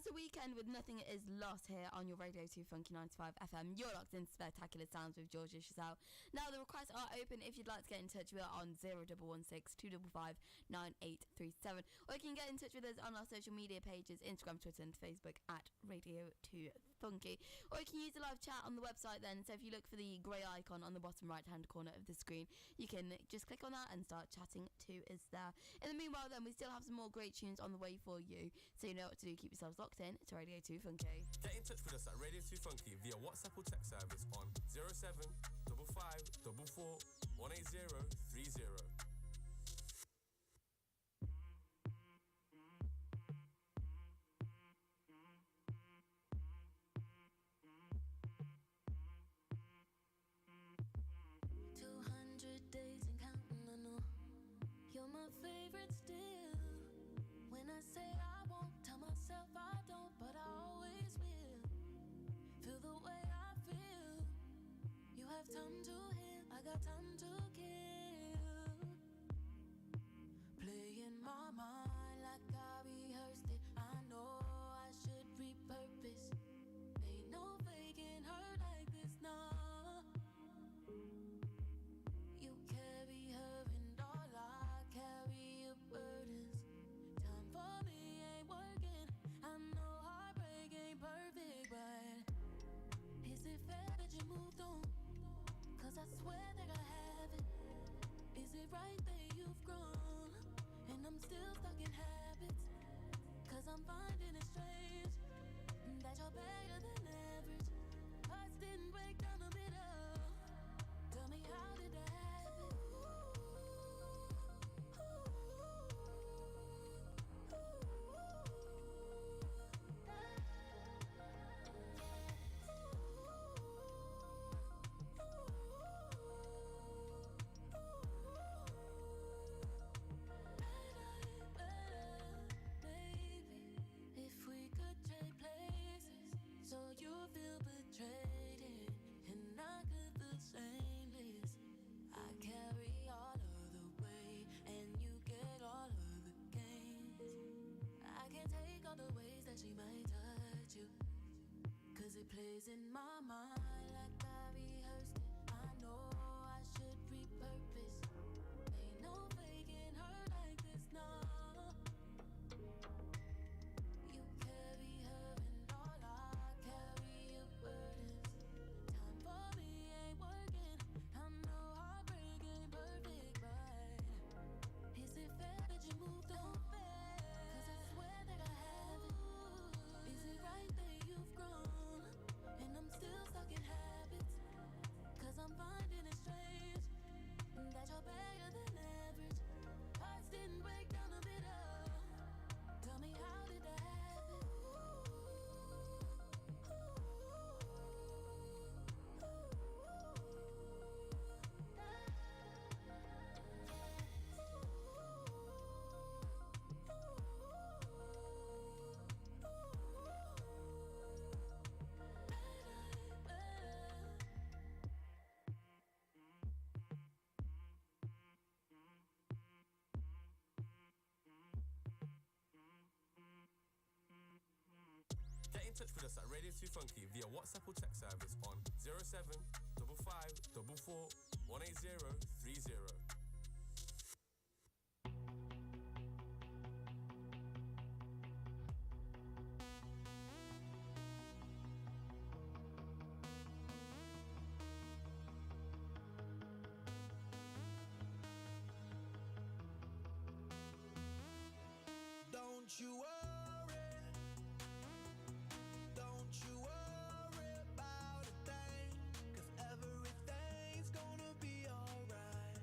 That's a weekend with Nothing Is Lost here on your Radio 2 Funky 95 FM. You're locked into Spectacular Sounds with Georgia Chazelle. Now, the requests are open if you'd like to get in touch. We are on 0116 255 9837. Or you can get in touch with us on our social media pages, Instagram, Twitter and Facebook at Radio 2 Funky. Or you can use the live chat on the website then. So if you look for the grey icon on the bottom right hand corner of the screen, you can just click on that and start chatting to us there. In the meanwhile then, we still have some more great tunes on the way for you. So you know what to do. Keep yourselves locked in to Radio 2 Funky. Get in touch with us at Radio 2 Funky via WhatsApp or text service on 0755 18030. 200 days and counting, I know you're my favorite still. When I say I won't, tell myself I don't, but I always will. Feel the way I feel. You have time to heal, I got time to kill. Play in my mind like I rehearsed it. I know I should repurpose. Ain't no faking hurt like this, nah. You carry her and all I carry your burdens. Time for me ain't working. I know heartbreak ain't perfect, but is it fair that you moved on? Cause I swear that I haven't. Is it right that you've grown and I'm still stuck in habits? Cause I'm finding it strange that you're better than average. Hearts didn't break down the middle. Tell me, how did that happen? So you feel betrayed and I could feel shameless. I carry all of the weight and you get all of the gains. I can't take all the ways that she might touch you, cause it plays in my mind like I rehearsed it. I know I should repurpose. Ain't no faking her like this, no. You carry her and all I carry your burdens. Time for me ain't working. I know heartbreak ain't perfect, but is it fair that you moved on? Cause I swear that I haven't. Is it right that you've grown and I'm still stuck in habits? Cause I'm finding it strange that you're better than average. Hearts didn't break down the middle. Tell me, how did that happen? Get in touch with us at Radio 2 Funky via WhatsApp or text service on 0755 18030. Don't you worry, don't you worry about a thing, 'cause everything's gonna be alright.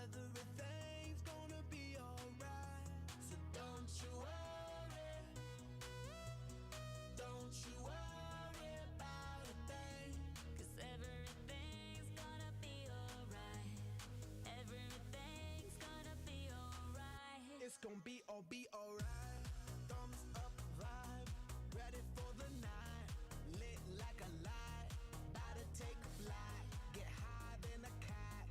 Everything's gonna be alright. So don't you worry, don't you worry about a thing, 'Cause everything's gonna be alright. Everything's gonna be alright. it's gonna be alright. Thumbs up vibe, ready for the night, lit like a light, about to take a flight, get high than a cat,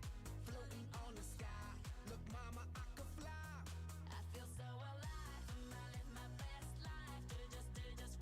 floating on the sky. Look, mama, I could fly. I feel so alive. I live my best life. Do just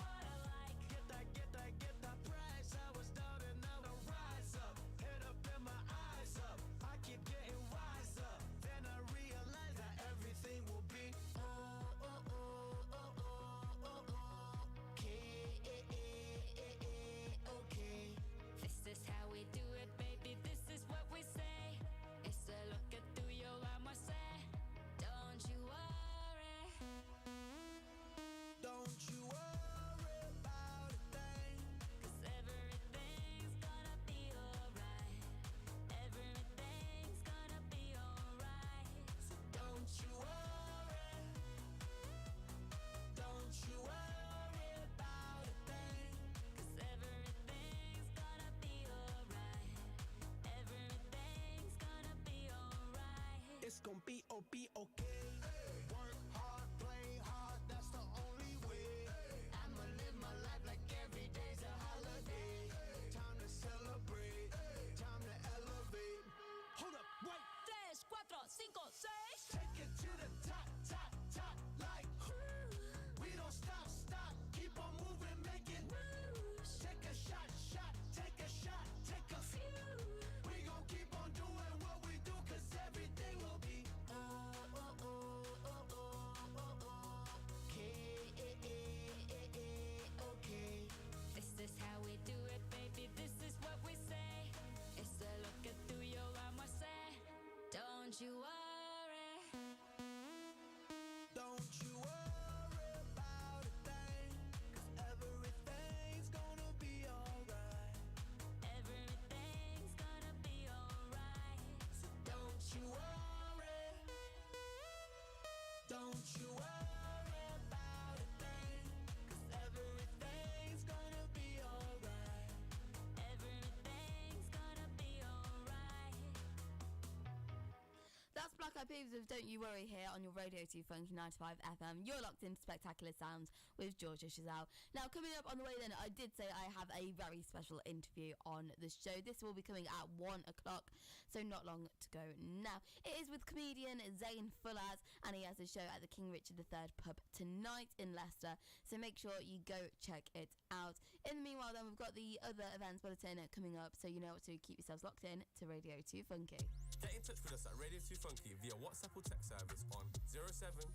peeps of Don't You Worry here on your Radio 2 Funky 95 FM. You're locked into Spectacular Sounds with Georgia Chazelle. Now, coming up on the way then, I did say I have a very special interview on the show. This will be coming at 1 o'clock, so not long to go now. It is with comedian Zayn Fullaz, and he has a show at the King Richard III pub tonight in Leicester, so make sure you go check it out. In the meanwhile then, we've got the other events bulletin coming up, so you know what to keep yourselves locked in to Radio 2 Funky. Get in touch with us at Radio 2 Funky via WhatsApp or text service on 0755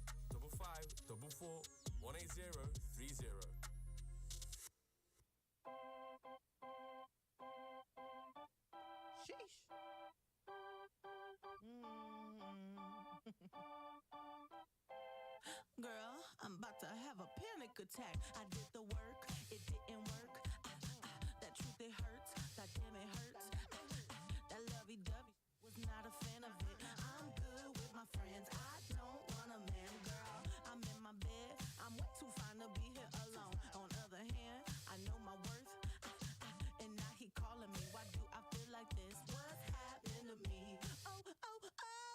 18030. Sheesh. Girl, I'm about to have a panic attack. I did the work, it didn't work. That truth, it hurts. That damn, it hurts. That lovey-dovey was not a fan of it. I'm good with my friends. I don't want a man, girl. I'm in my bed. I'm way too fine to be here alone. On other hand, I know my worth. And now he calling me. Why do I feel like this? What's happening to me? Oh, oh, oh.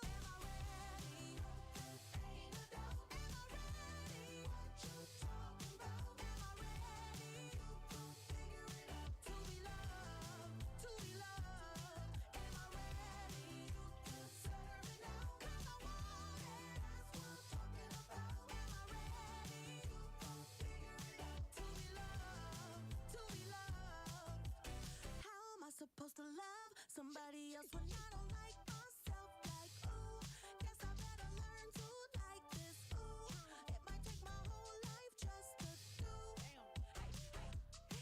Am I ready? Ain't no doubt. Am I ready? What you talking about? Am I ready? You gon' figure it out. To be loved, to be loved. Am I ready? You deserve it now. 'Cause I want it. That's what I'm talking about. Am I ready? You gon' figure it out. To be loved, to be loved. How am I supposed to love somebody else when I don't like myself? Like, ooh, guess I better learn to like this. Ooh, it might take my whole life just to do.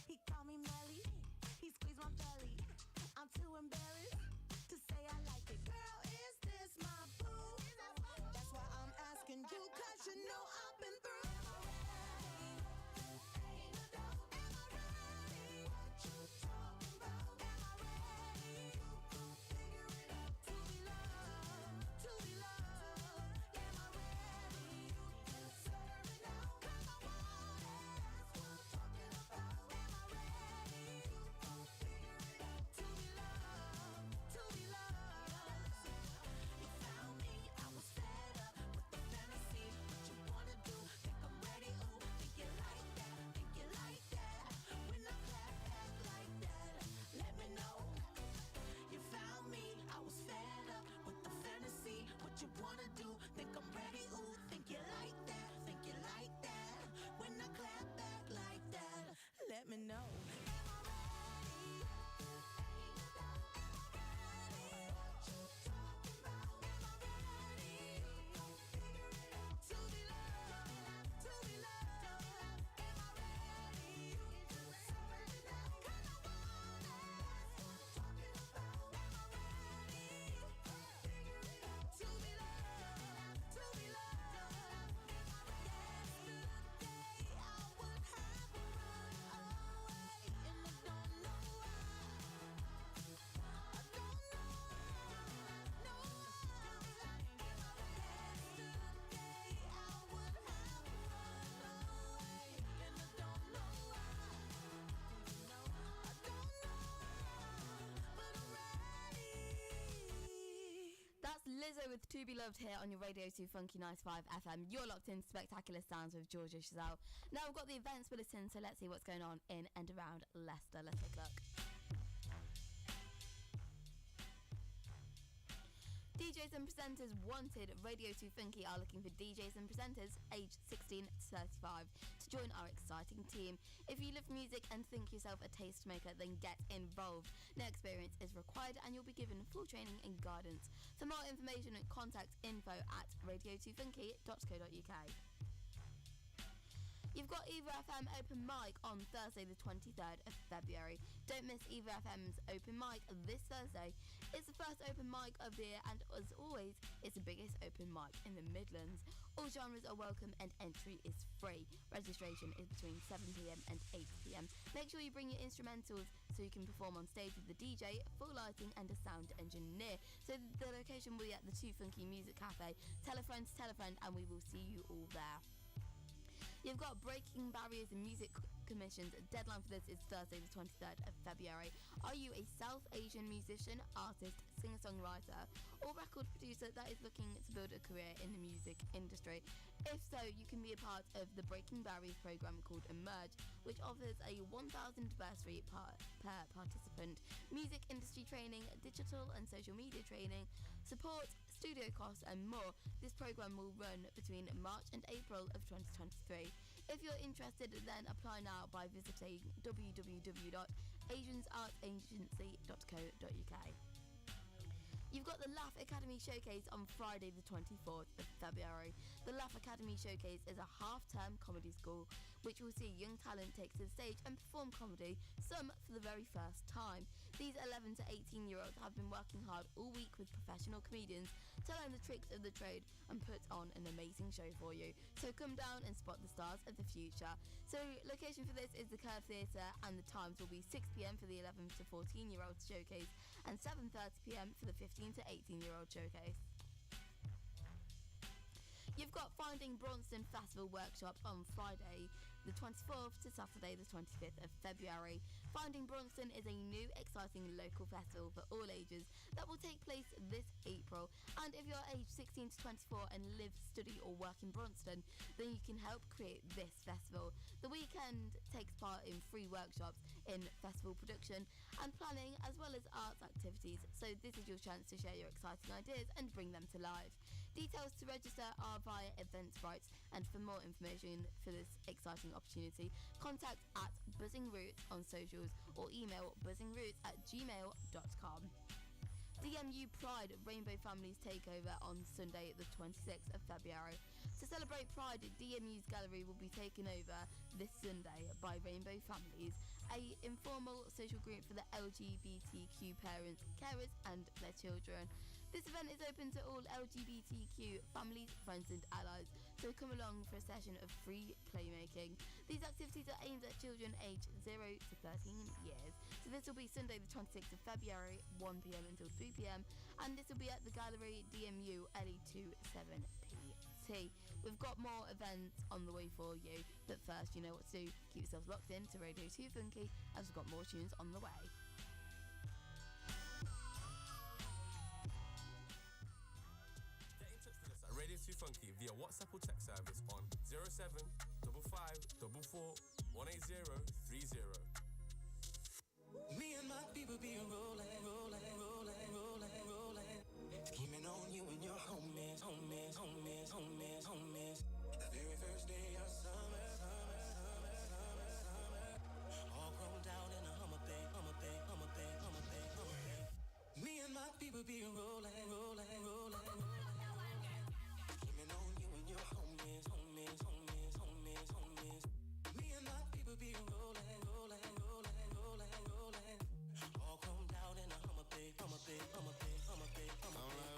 He called me Melly, he squeezed my belly. I'm too embarrassed to say I like it. Girl, is this my boo? That's why I'm asking you, 'cause you know I've been through. Am I ready? Ain't no doubt. Am I ready? What you talking about? Am I ready? You gon' figure it out. To be loved, to be loved. Am I ready? You deserve it now. 'Cause I want it. That's what I'm talking about. Am I ready? You gon' figure it out. To be loved, to be loved. You found me, I was fed up with the fantasy. What you wanna do? Think I'm ready? Ooh, think you like that? Think you like that? When I clap back like that, let me know. You found me, I was fed up with the fantasy. What you wanna do? Think I'm ready? Ooh, think you like that? Think you like that? When I clap back like that, let me know. Am I ready? Ain't no doubt. Am I ready? What you talking about? Am I ready? You gon' figure it out. To be loved, to be loved. Am I ready? You deserve it now. 'Cause I want it. That's what I'm talking about. Am I ready? You gon' figure it out. To be loved, to be loved. Am I ready? Yesterday I would have run away, and I don't know why. I don't know why. No, am I ready? Yesterday I would have run away, and I don't know why. I don't know, but I'm ready. That's Lizzo with To Be Loved here on your Radio 2 Funky 95 FM. You're locked in Spectacular Sounds with Georgia Chazelle. Now we've got the events bulletin, so let's see what's going on in and around Leicester. Let's take a look. DJs and presenters wanted. Radio 2 Funky are looking for DJs and presenters aged 16 to 35 to join our exciting team. If you love music and think yourself a tastemaker, then get involved. No experience is required and you'll be given full training and guidance. For more information, contact info@radio2funky.co.uk. You've got Eva FM Open Mic on Thursday the 23rd of February. Don't miss Eva FM's Open Mic this Thursday. It's the first open mic of the year and as always, it's the biggest open mic in the Midlands. All genres are welcome and entry is free. Registration is between 7pm and 8pm. Make sure you bring your instrumentals so you can perform on stage with the DJ, full lighting and a sound engineer. So the location will be at the 2 Funky Music Cafe. Tell a friend and we will see you all there. You've got Breaking Barriers in Music Commissions. Deadline for this is Thursday the 23rd of February. Are you a South Asian musician, artist, singer-songwriter, or record producer that is looking to build a career in the music industry? If so, you can be a part of the Breaking Barriers program called Emerge, which offers a 1,000 bursary per participant, music industry training, digital and social media training, support, studio costs and more. This program will run between March and April of 2023. If you're interested, then apply now by visiting www.asiansartsagency.co.uk. You've got the Laugh Academy Showcase on Friday the 24th of February. The Laugh Academy Showcase is a half-term comedy school which will see young talent take to the stage and perform comedy, some for the very first time. These 11 to 18-year-olds have been working hard all week with professional comedians to learn the tricks of the trade and put on an amazing show for you. So come down and spot the stars of the future. So location for this is the Curve Theatre, and the times will be 6pm for the 11 to 14-year-olds showcase and 7:30pm for the 15 to 18-year-old showcase. You've got Finding Braunston Festival Workshop on Friday the 24th to Saturday the 25th of February. Finding Braunston is a new, exciting local festival for all ages that will take place this April. And if you're aged 16 to 24 and live, study or work in Braunston, then you can help create this festival. The weekend takes part in free workshops in festival production and planning, as well as arts activities. So this is your chance to share your exciting ideas and bring them to life. Details to register are via Eventbrite, and for more information for this exciting opportunity, contact at Buzzing Roots on socials or email buzzingroots@gmail.com. DMU Pride Rainbow Families Takeover on Sunday the 26th of February. To celebrate Pride, DMU's gallery will be taken over this Sunday by Rainbow Families, a informal social group for the LGBTQ parents, carers and their children. This event is open to all LGBTQ families, friends and allies, so come along for a session of free playmaking. These activities are aimed at children aged 0 to 13 years. So this will be Sunday the 26th of February, 1pm until 3pm, and this will be at the Gallery DMU LE27PT. We've got more events on the way for you, but first, you know what to do. Keep yourselves locked in to Radio 2 Funky, as we've got more tunes on the way. Radio 2 Funky via WhatsApp or text service on 07 55 44 180 30. Me and my people be rolling. Scheming on you and your homies. The very first day of summer. All rolled out in a Hummer Bay. Me and my people be rolling. Scheming on you and your homies. Me and my people be rolling. All rolled out in a Hummer Bay. I'm like,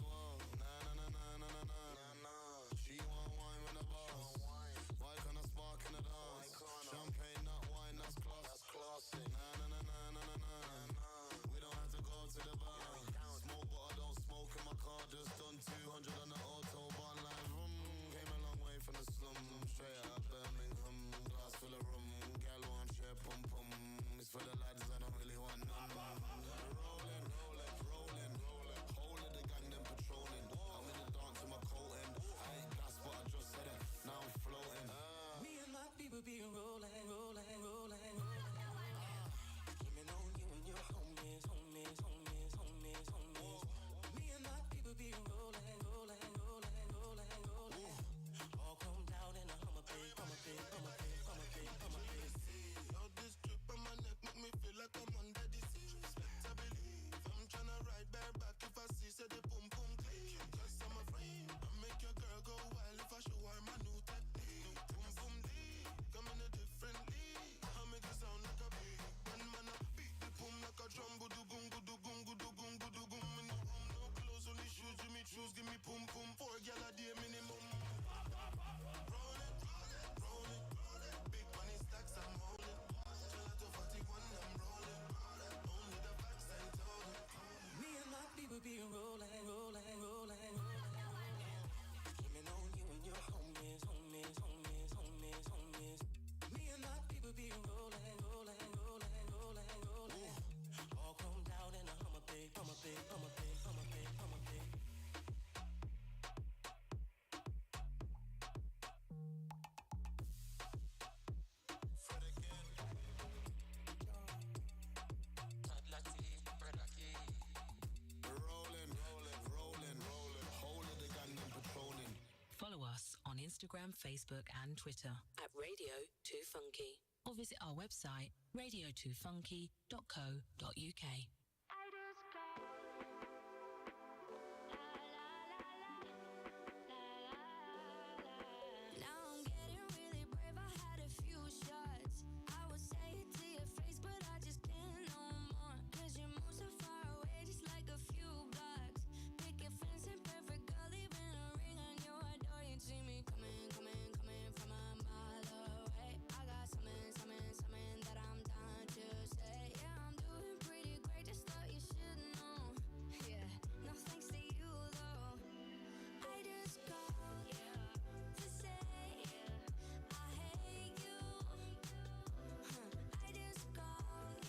whoa, nah. She want wine with the boss. Why can't I spark in the dance? Champagne, not wine, that's classy. Nah. We don't have to go to the bar. Smoke, but I don't smoke in my car. Just done 200 on the autobahn, like vroom. Came a long way from the slum, straight out Birmingham. Glass full of rum, gal want share pum. It's for the lads, I don't really want none. Rolling. Whole of the gang, them patrolling. I'm in the dance with my coat end. I ain't gas, but I just said it. Now I'm floating. Me and my people be rolling. Scheming on you and your homies. Me and my people be rolling. All combed out in a Hummer Bay. Yo, this drip on my neck make me feel like I'm under the sea. Respectably, I'm tryna ride bareback if I see say the boom clean. Cause I'm afraid I make your girl go wild if I show her my new tactic. Boom deep, come in a different league. I make it sound like a big man. I beat the boom like a drum. Gudu gung. Me no clothes, only shoes. Give me shoes, give me boom. rolling, rolling, rolling, rolling, rolling. All chromed out in a Hummer pig, Hummer pig, Hummer pig, Hummer pig, Hummer pig. Follow us on Instagram, Facebook, and Twitter at Radio 2 Funky, or visit our website radio2funky.co.uk. Now I'm getting really brave. I had a few shots. I would say it to your face, but I just can't no more. 'Cause you move so far away, just like a few blocks. Picket fence and perfect girl, leaving a ring on your door. You see me coming, coming, coming from a mile away. I got something, something, something that I'm dying to say. Yeah, I'm doing pretty great, just thought you should know. Yeah, no thanks to you though. I just called to say I hate you. I just called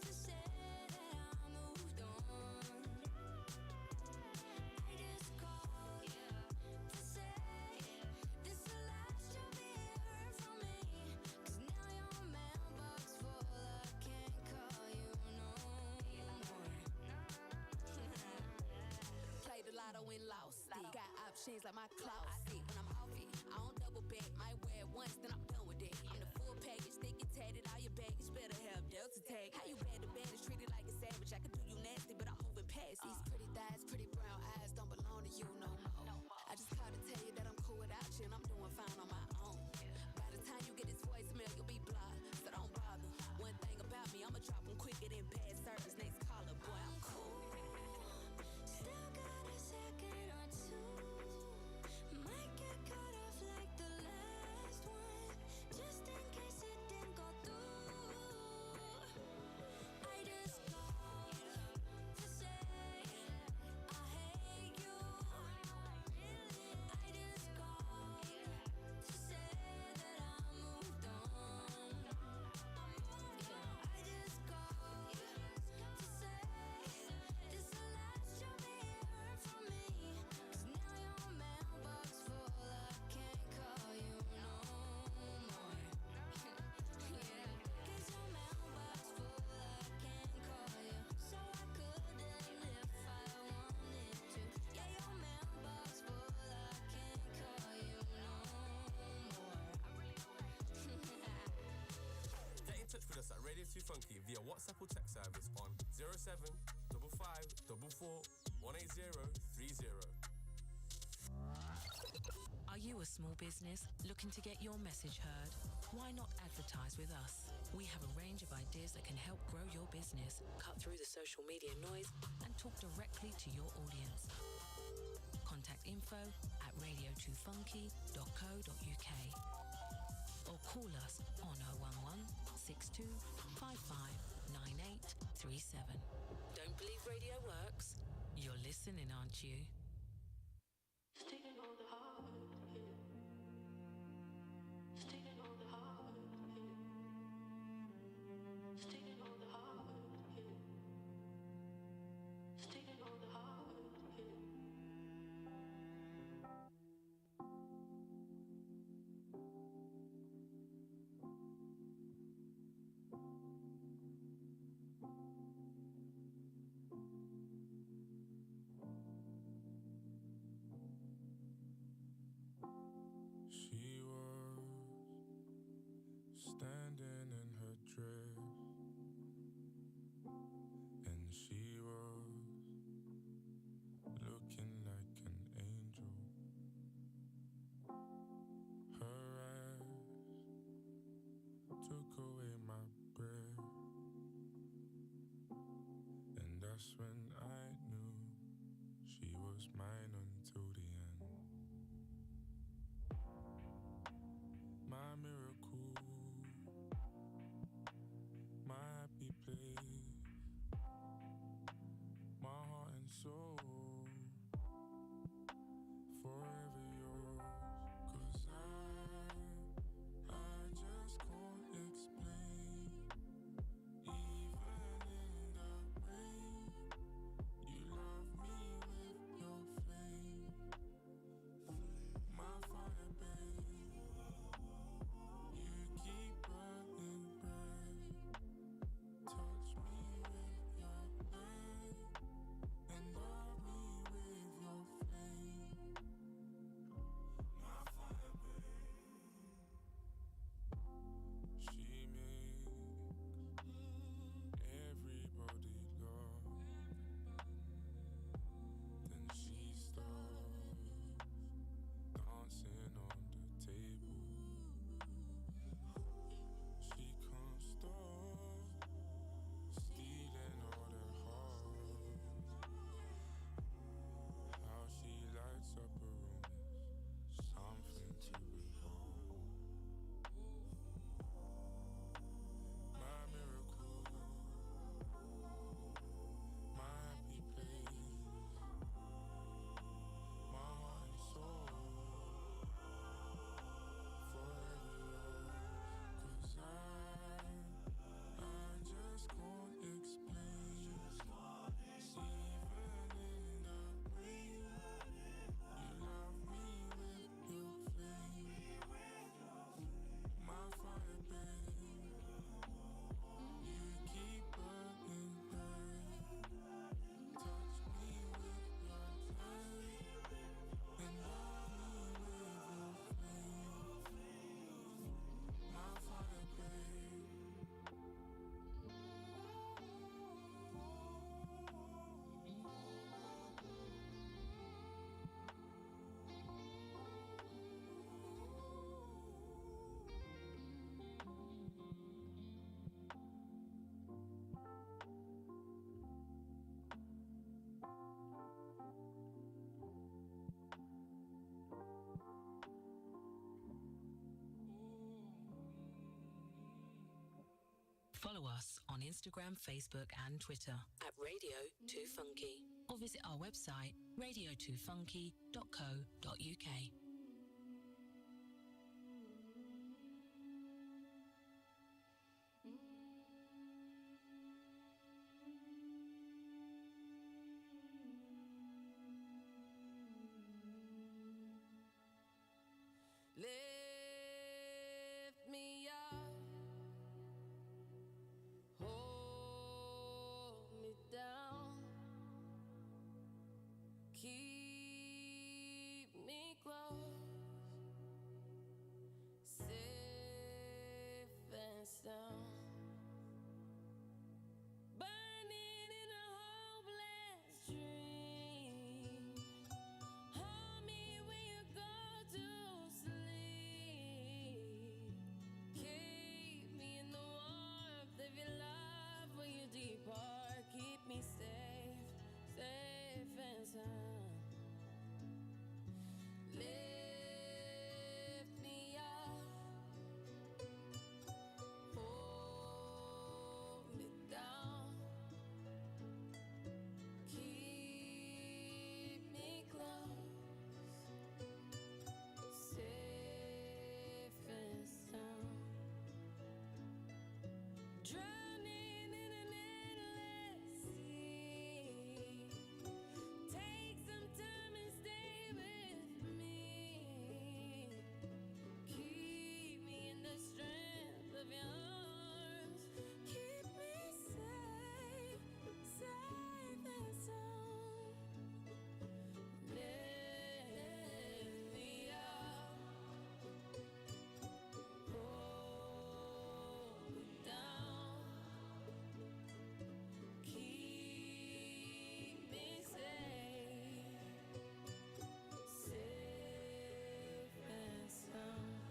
to say that I moved on. I just called to say this the last you'll be hearing from me. 'Cause now your mailbox full, I can't call you no more. Played the lotto and lost it. Got options like my closet. When I'm off it, I don't double back. Might wear it once, then I'm done with it. I'm the full package, thick and tatted. All your baggage better have Delta tag. How you bad the baddest, treated like a savage. I could do you nasty, but I'm moving past these pretty thighs, pretty brown eyes. Don't belong to you no more. I just called to tell you that I'm cool without you and I'm doing fine on my own. By the time you get this voicemail, you'll be blocked, so don't bother. One thing about me, I'ma drop them quicker than bad service. Next caller, boy, I'm cool. Still got a second or two. Might get cut off like the last one, just in case it didn't go through. I just called to say I hate you. I just called to say that I moved on. I just called to say this the last you'll be hearing from me. 'Cause now your mailbox full, I can't call you no more. Yeah, 'cause your mailbox full, I can't call you. So I couldn't if I wanted to. Yeah, your mailbox full, I can't call you no more. Get in touch with us at Radio 2 Funky via WhatsApp or text service on 075544183030. Are you a small business looking to get your message heard? Why not advertise with us? We have a range of ideas that can help grow your business, cut through the social media noise, and talk directly to your audience. Contact info at radio2funky.co.uk or call us on 011 62 55 9837. Don't believe radio works? You're listening, aren't you? Sticking on the heart, sticking on the heart, sticking on the heart, sticking on the heart. She was standing in her dress, and she was looking like an angel. Her eyes took away my breath, and that's when I knew she was mine until the end. My miracle, my happy place, my heart and soul, forever yours. 'Cause I just can't explain Follow us on Instagram, Facebook, and Twitter at Radio 2 Funky, or visit our website radio2funky.co.uk. Lift me up, hold me down, keep me close, safe and sound. Burning in a hopeless dream. Hold me when you go to sleep. Keep me in the warmth of your love when you depart. Keep me safe, safe and sound. Lift me up, hold me down, keep me close, safe and sound. Drowning in an endless sea. Take some time and stay with me. Keep me in the strength of your arms. Keep me safe, safe and sound. Lift me up, hold me down, keep me safe, safe and sound.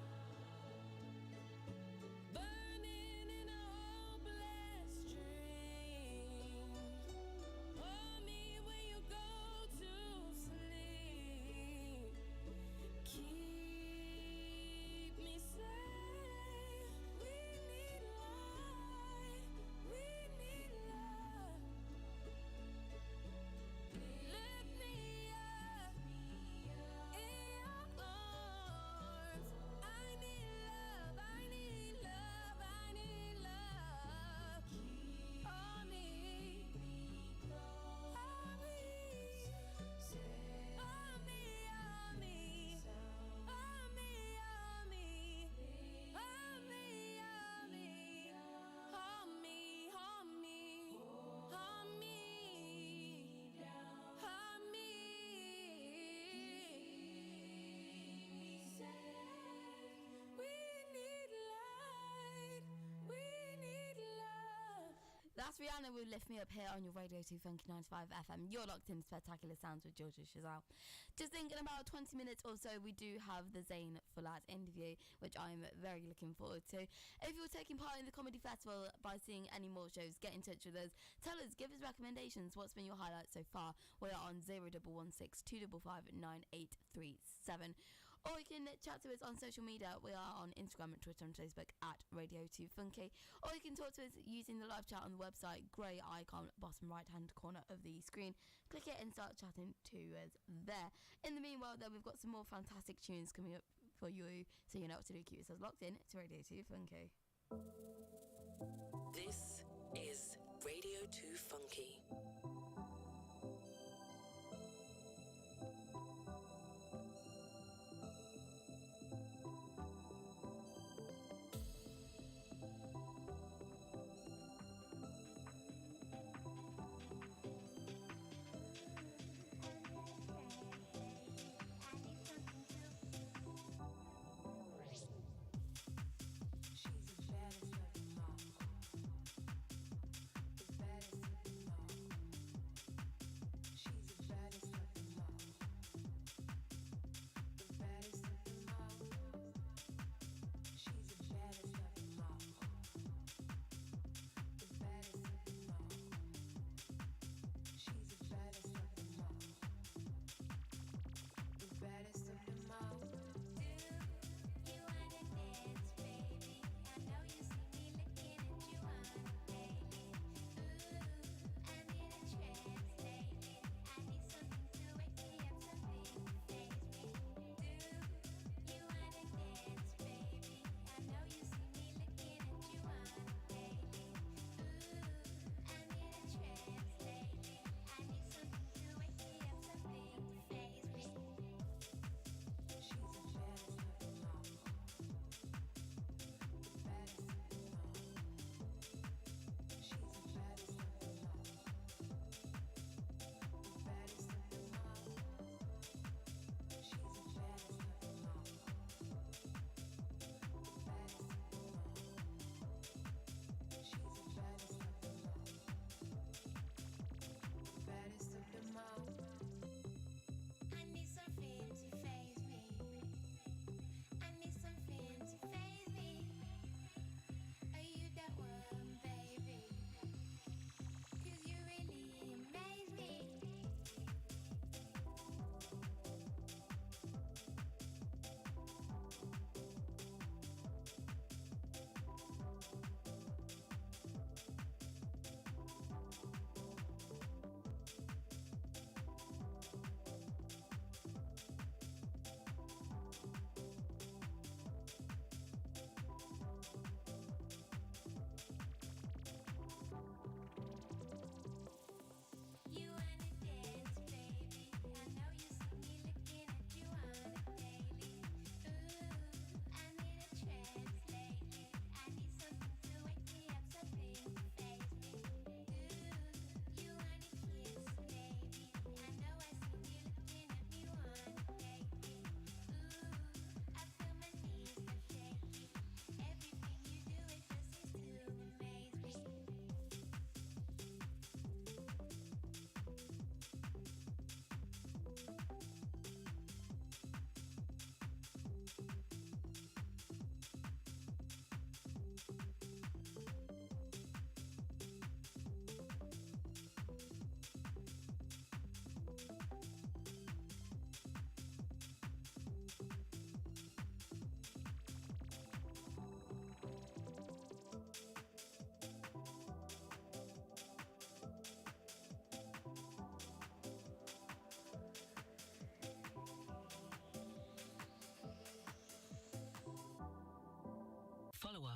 Burning in a hopeless dream. Hold me when you go to sleep. Keep me safe. We need light. We need love. Lift me up in your arms. I need love. I need love. I need love. Hold me. Hold me. Hold me. Hold me. Hold me. Hold me. Hold me. Hold me. Hold me. Hold me. Hold me. We need light. We need love. That's Rihanna with Lift Me Up here on your Radio 2 Funky 95 FM. You're locked in Spectacular Sounds with Georgia Chazelle. Just thinking about 20 minutes or so, we do have the Zayn Fulat interview, which I'm very looking forward to. If you're taking part in the comedy festival by seeing any more shows, get in touch with us. Tell us, give us recommendations. What's been your highlight so far? We're on 0116 255 9837. Or you can chat to us on social media. We are on Instagram and Twitter and Facebook at Radio 2 Funky. Or you can talk to us using the live chat on the website, grey icon, bottom right hand corner of the screen. Click it and start chatting to us there. In the meanwhile, though, we've got some more fantastic tunes coming up for you, so you know what to do. Keep yourselves locked in to Radio 2 Funky. This is Radio 2 Funky. She's the baddest of them all. The baddest of them all.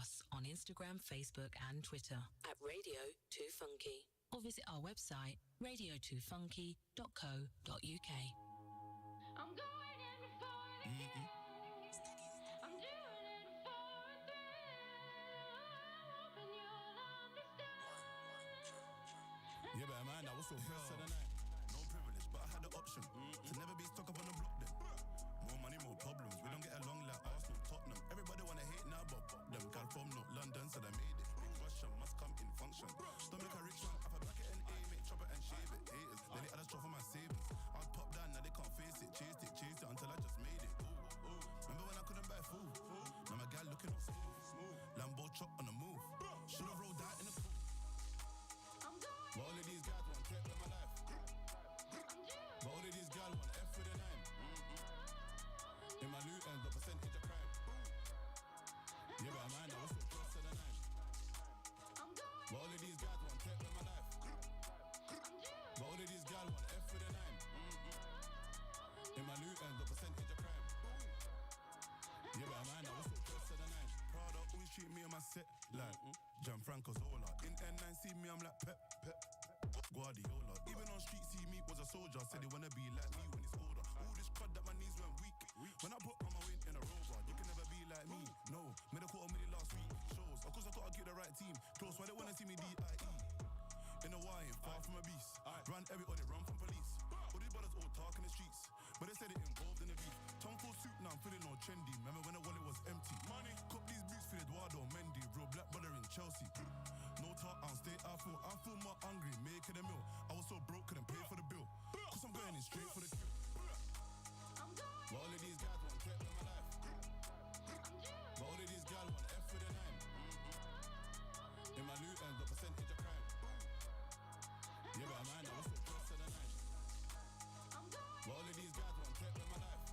us on Instagram, Facebook, and Twitter at Radio 2 Funky, or visit our website radio2funky.co.uk. I'm going in for the kill. I'm doing it for a thrill. Hoping you'll understand. Yeah, but man, that was so first of the night. No privilege, but I had the option to never be stuck up on the block then. More money, more problems. We don't get along like Arsenal, Tottenham. Everybody wanna hate now, but fuck them. Gal from North London, so they made it. Big Russian must come in function. Don't make a rich one, have a bracket and aim it, chop it and shave it. Haters, then they add a straw for my savings. I was top down, now they can't face it. Chased it until I just made it. Ooh. Remember when I couldn't buy food? Now my gal looking up smooth. Lambo chop on the move. Should've rolled out in the pool. But all of these guys want tech in my life. But all of these guys want F with a 9. In my loot ends, the percentage of crime. Yeah, but man, I was so close to the 9. But all of these guys want tech in my life. But all of these guys want F with a 9. In my loot ends, the percentage of crime. Yeah, but man, I was so close to the 9. Prada always treat me on my set like Gianfranco Zola. In N9 see me, I'm like Pep. Guardiola. Even on street see me was a soldier. Said they wanna be like me when it's older. All this crud that my knees went weak. When I put on my win in a rover, you can never be like me. No, made a quarter million last week. Shows, of course I gotta get the right team. Close, why they wanna see me D.I.E. In the wine, far from a beast. Run everybody, run from police. All these brothers all talk in the streets, but they said it involved in the beef. Tom full suit now, I'm feeling all trendy. Remember when the wallet was empty? Money, cop these boots for Eduardo Mendy. Real black brother in Chelsea. No talk, I'll stay. I feel more hungry, making a meal. I was so broke, couldn't pay for the bill. Cause I'm going in straight for the kill. But all of these guys want tech in my life. But all of these guys want F with a 9. In my loot ends, the percentage of crime. Yeah, but man, I was so close to the 9. But all of these guys want tech in my life.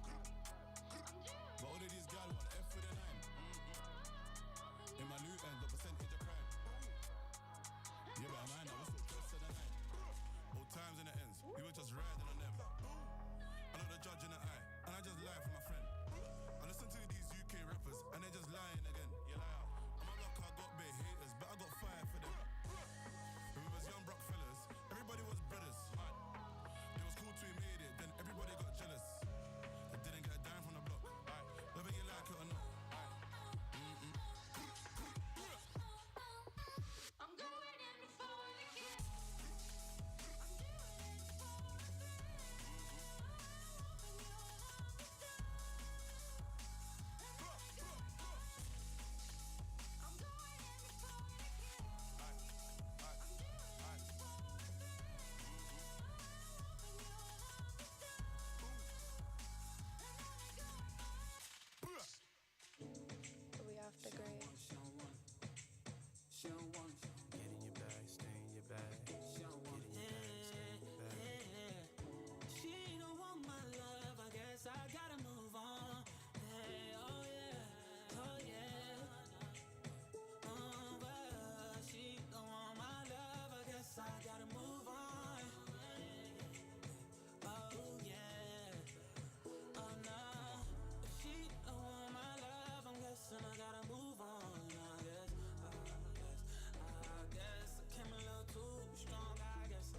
But all of these guys want F with a 9. In my loot ends, the percentage of crime. Yeah, but man, I was so close to the 9. All times in the ends, we were just riding on them. I know the judge in the eye, and I just lie for my friend. I listen to these UK rappers, and they just lying again. You liar. On my block, I got bare haters, but I got fire for them. When we was young broke fellas, everybody was brothers. It was cool till we made it, then everybody got jealous. They didn't get a dime from the block, whether you like it or not. I'm going in for the kill. We off the grid. She don't want get in your bag, stay in your bag. She don't want She don't want my love, I guess I gotta move on. Hey, oh yeah, oh yeah. But she don't want my love, I guess I gotta move on. Oh yeah, oh no. If she don't want my love, I'm guessing I gotta move on. I guess I came a little too strong, I guess.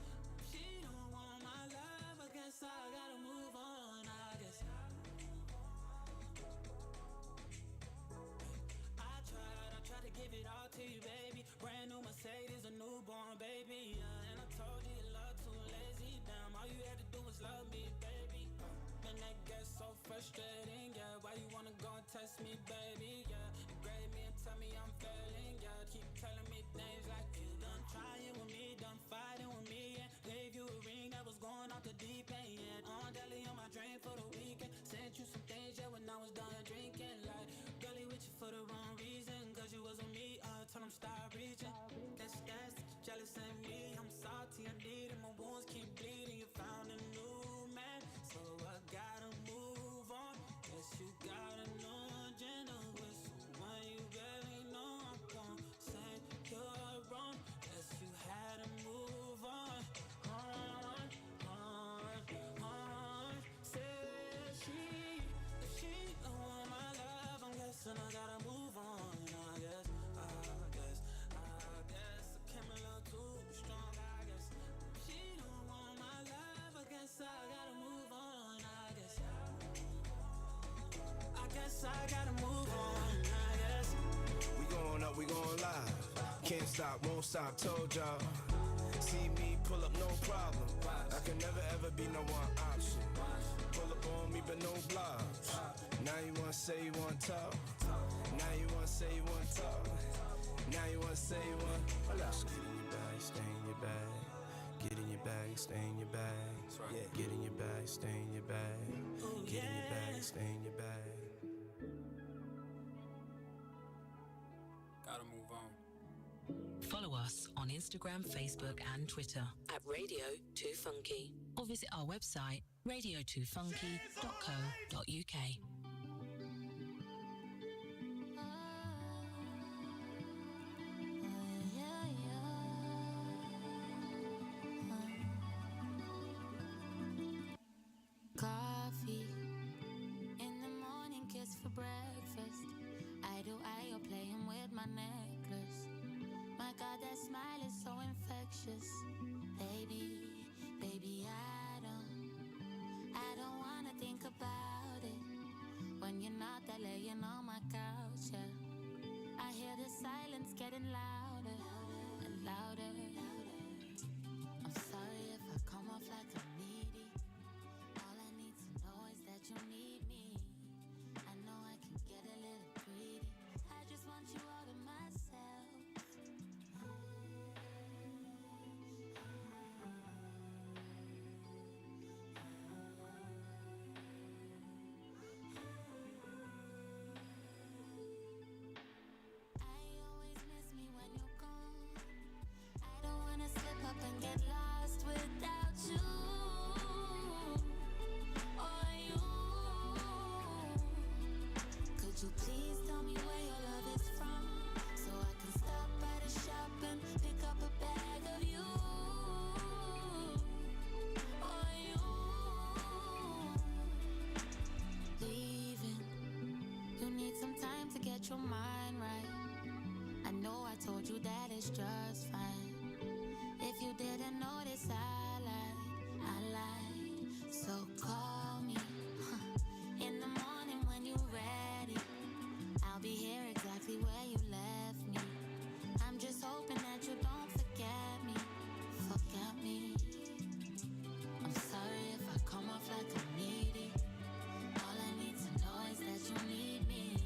She don't want my love, I guess I gotta move on, I guess. I tried to give it all to you, baby. Brand new Mercedes, a newborn baby. And I told you your love too lazy. Damn, all you had to do was love me, baby. And that gets so frustrating, yeah. Why you wanna go and test me, baby, yeah. You grade me and tell me I'm failing, yeah. Keep telling me things like you done trying with me, done fighting with me, and gave you a ring that was going off the deep end, yeah. On deli on my drain for the weekend. Sent you some things, yeah, when I was done drinking. Like, girlie with you for the wrong reason, cause you was with me, told him stop reaching. Guess that's jealous in me, I'm salty, I need it, my wounds keep bleeding. You found a new man, so I gotta move on. Guess you got a new agenda with someone you barely know. I'm gon' say you're wrong. Guess you had to move on. Said she don't want my love. I'm guessing I gotta move on. won't stop, told y'all. See me pull up, no problem. I can never ever be no one option. Pull up on me, but no blobs. Now you wanna say you wanna talk. Now you wanna say you wanna talk. Now you wanna say you wanna. Just get in your bag, stay in your bag. Get in your bag, stay in your bag. Yeah, get in your bag, stay in your bag. Get in your bag, stay in your bag. Gotta move on. Follow us on Instagram, Facebook, and Twitter at Radio 2 Funky, or visit our website radio2funky.co.uk. Coffee in the morning, kiss for breakfast. I do playing with my necklace. My God, that smile is so infectious. Baby, baby, I don't wanna think about it when you're not there laying on my couch. Yeah. I hear the silence getting louder and louder. I'm sorry if I come off like I'm needy. All I need to know is that you need me. I know I can get a little greedy. I just want you all to myself. I always miss me when you're gone. I don't wanna slip up and get lost without you. Or you. Could you please tell me where your love is from, so I can stop by the shop and pick up a bag of you. Or you. Leaving. You need some time to get your mind right. I know I told you that it's just fine. If you didn't notice, I lied. So call me in the morning when you're ready. I'll be here exactly where you left me. I'm just hoping that you don't forget me. Forget me. I'm sorry if I come off like I'm needy. All I need to know is that you need me.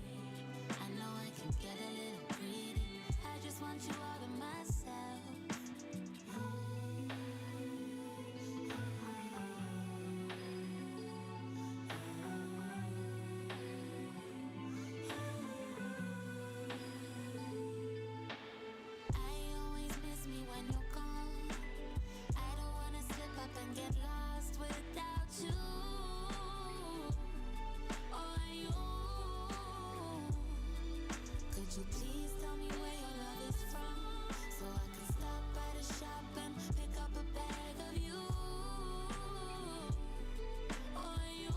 I know I can get a little greedy. I just want you all to myself. I always miss me when you're gone. I don't wanna slip up and get lost without you. Or you. Could you please tell me where your love is from, so I can stop by the shop and pick up a bag of you. Or you.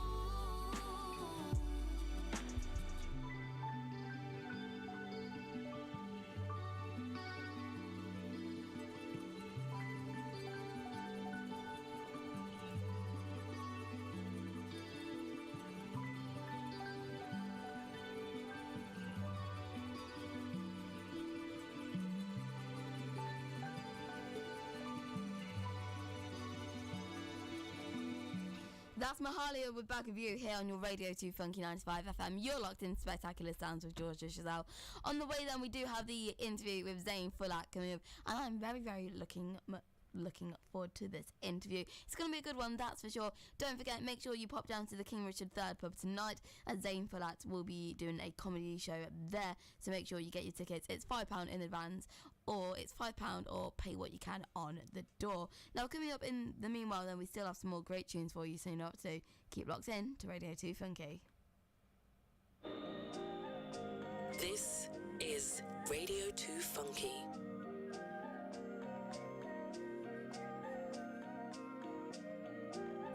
That's Mahalia with Back of You here on your Radio 2 Funky 95 FM. You're locked in Spectacular Sounds with Georgia Chazelle. On the way then, we do have the interview with Zayn Fulat coming up, and I'm very, very looking forward to this interview. It's going to be a good one, that's for sure. Don't forget, make sure you pop down to the King Richard III pub tonight, as Zayn Fulat will be doing a comedy show there, so make sure you get your tickets. It's £5 in advance, or it's £5 or pay what you can on the door. Now, coming up in the meanwhile, then we still have some more great tunes for you, so you know what to do. Keep locked in to Radio 2 Funky. This is Radio 2 Funky.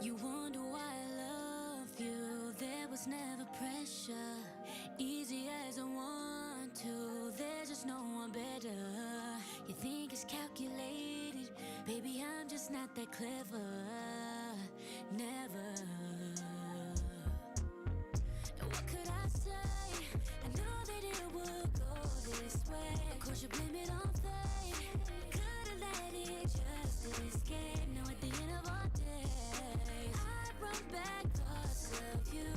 You wonder why I love you. There was never pressure. Easy as I want to. There's just no one better. You think it's calculated. Baby, I'm just not that clever. Never. And what could I say? I know that it would go this way. Of course you blame it on fate. just escape. Now at the end of our days, I run back thoughts of you.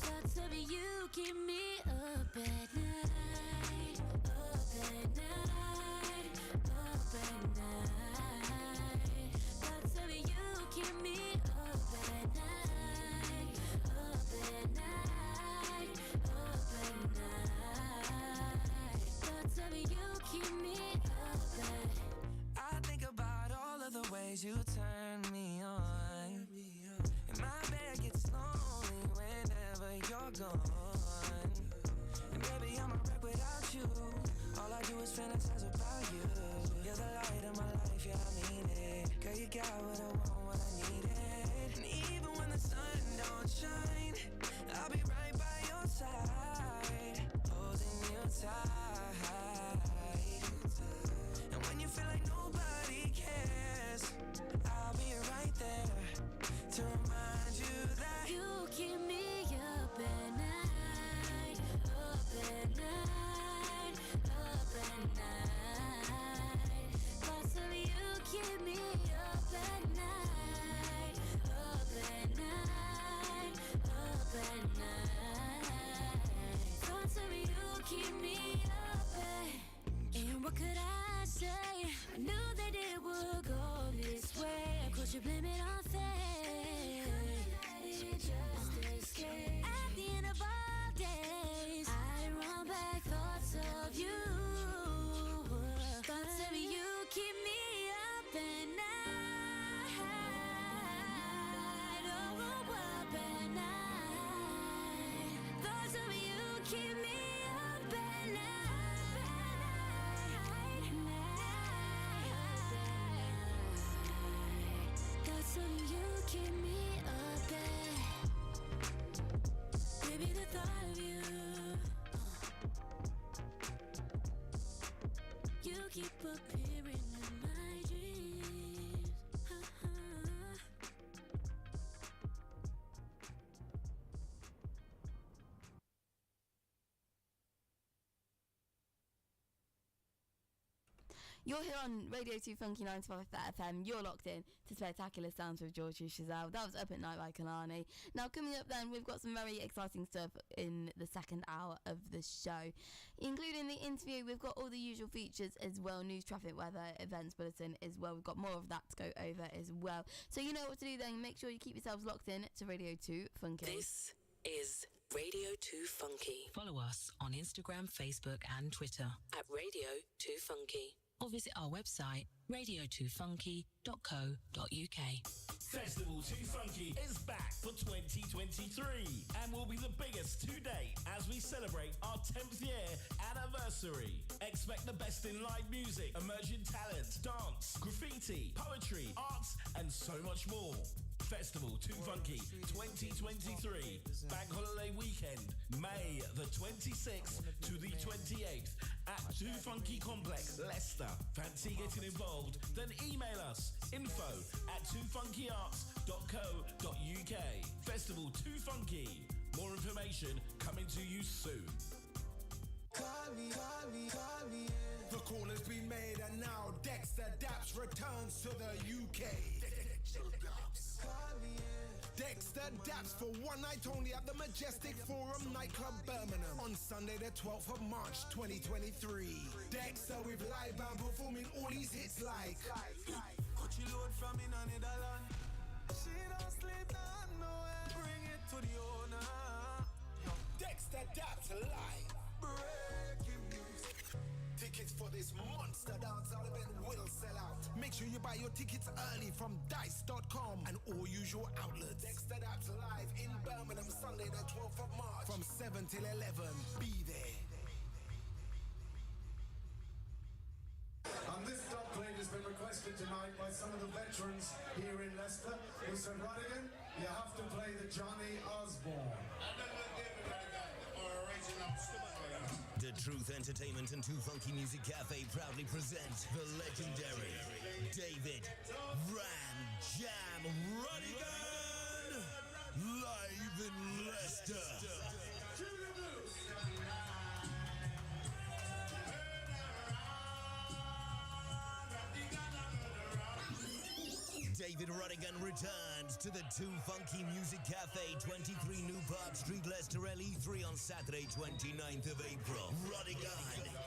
Thoughts of you keep me up at night, up at night, up at night. Thoughts of you keep me up at night, up at night, up at night. Thoughts of you keep me up at. I think about all of the ways you turn me on. And my bed gets lonely whenever you're gone. And baby, I'm a wreck without you. All I do is fantasize about you. You're the light of my life, yeah, I mean it. Girl, you got what I want, what I needed. And even when the sun don't shine, I'll be right by your side, holding you tight. And when you feel like nobody cares, I'll be right there to remind you that You keep me up at night, up at night, up at night. Thoughts of you keep me up at night, up at night, up at night. Thoughts of you keep me up at. And what could I say? I knew that it would go this way. Of course you blame it on fate. Just escape. At the end of our days, I run back thoughts of you. Thoughts of you keep me up at night. Oh, up at night. Thoughts of you keep me up at night. Thoughts of you keep me up at. Baby, the thought of you. You keep appearing in my dreams. You're here on Radio 2 Funky 95 FM. You're locked in to Spectacular Sounds with Georgie Chazelle. That was Up at Night by Kalani. Now, coming up then, we've got some very exciting stuff in the second hour of the show, including the interview. We've got all the usual features as well, news, traffic, weather, events bulletin as well. We've got more of that to go over as well. So you know what to do then. Make sure you keep yourselves locked in to Radio 2 Funky. This is Radio 2 Funky. Follow us on Instagram, Facebook and Twitter at Radio 2 Funky. Or visit our website, radio2funky.co.uk. Festival 2 Funky is back for 2023 and will be the biggest to date as we celebrate our 10th year anniversary. Expect the best in live music, emerging talent, dance, graffiti, poetry, arts and so much more. Festival 2 Funky 2023 Bank Holiday Weekend, May the 26th to the 28th at 2 Funky Complex, Leicester. Fancy getting involved? Then email us info@twofunkyarts.co.uk. Festival 2 Funky. More information coming to you soon. The call has been made and now Dexter Daps returns to the UK. Dexter Daps for one night only at the Majestic Forum Nightclub Birmingham on Sunday the 12th of March 2023. Dexter with live band performing all his hits like Cut you load from in a Netherlands. She don't sleep not nowhere. Bring it to the owner. Dexter Daps live. Breaking news. Tickets for this monster dancehall event will sell out. Make sure you buy your tickets early from dice.com and all usual outlets. Dexter Daps live in Birmingham Sunday the 12th of March from 7 till 11. Be there. And this dub plate has been requested tonight by some of the veterans here in Leicester who said, Rodigan, you have to play the Johnny Osborne. The Truth Entertainment and 2 Funky Music Cafe proudly present the legendary David Ram Jam Rodigan live in Leicester. David Rodigan returns to the Too Funky Music Cafe, 23 New Park Street, Leicester, LE3 on Saturday, 29th of April. Rodigan,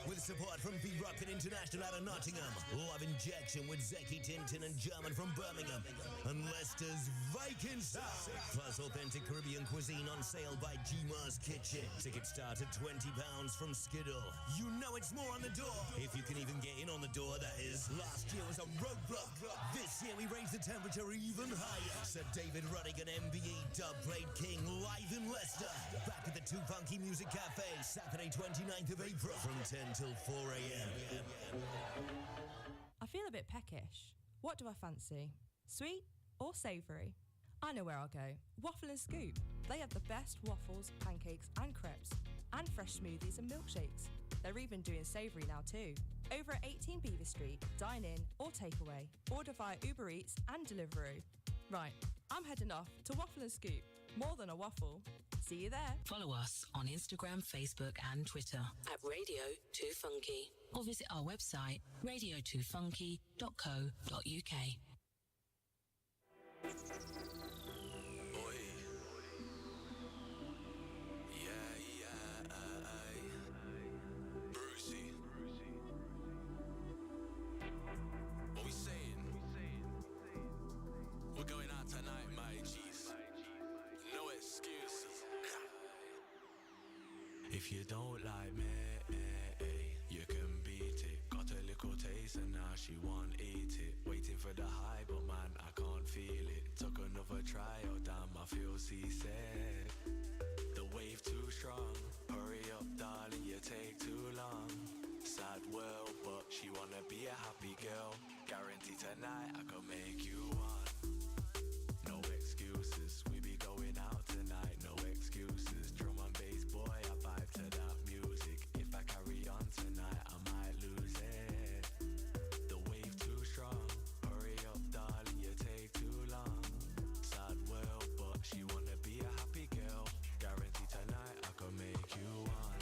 with support from V-Rocket International out of Nottingham, Love Injection with Zeki Tintin and German from Birmingham, and Leicester's Viking Sound, plus authentic Caribbean cuisine on sale by G-Mars Kitchen. Tickets start at £20 from Skiddle. You know it's more on the door, if you can even get in on the door, that is. Last year was a roadblock. This year we raised the temperature even higher. Sir David Rodigan, MBE, Dubplate King, live in Leicester. Back at the Too Funky Music Cafe, Saturday 29th of April from 10 till 4 a.m. I feel a bit peckish. What do I fancy? Sweet or savoury? I know where I'll go. Waffle and Scoop. They have the best waffles, pancakes and crepes, and fresh smoothies and milkshakes. They're even doing savoury now too. Over at 18 Beaver Street, dine in or takeaway. Order via Uber Eats and Deliveroo. Right, I'm heading off to Waffle and Scoop. More than a waffle. See you there. Follow us on Instagram, Facebook and Twitter at Radio 2 Funky, or visit our website radio2funky.co.uk. What we saying? We're going out tonight, my G's. No excuses. If you don't like me, you can beat it. Got a little taste and now she won't eat it. Waiting for the high, but man, I can't feel it. Took another try, oh damn, I feel seasick. The wave too strong. Hurry up, darling, you take too long. Sad world, but she wanna be a happy girl. Guarantee tonight I can make you one. No excuses, we be going out tonight. No excuses, drum and bass, boy, I vibe to that music. If I carry on tonight, I might lose it. The wave too strong. Hurry up, darling, you take too long. Sad world, but she wanna be a happy girl. Guarantee tonight I can make you one.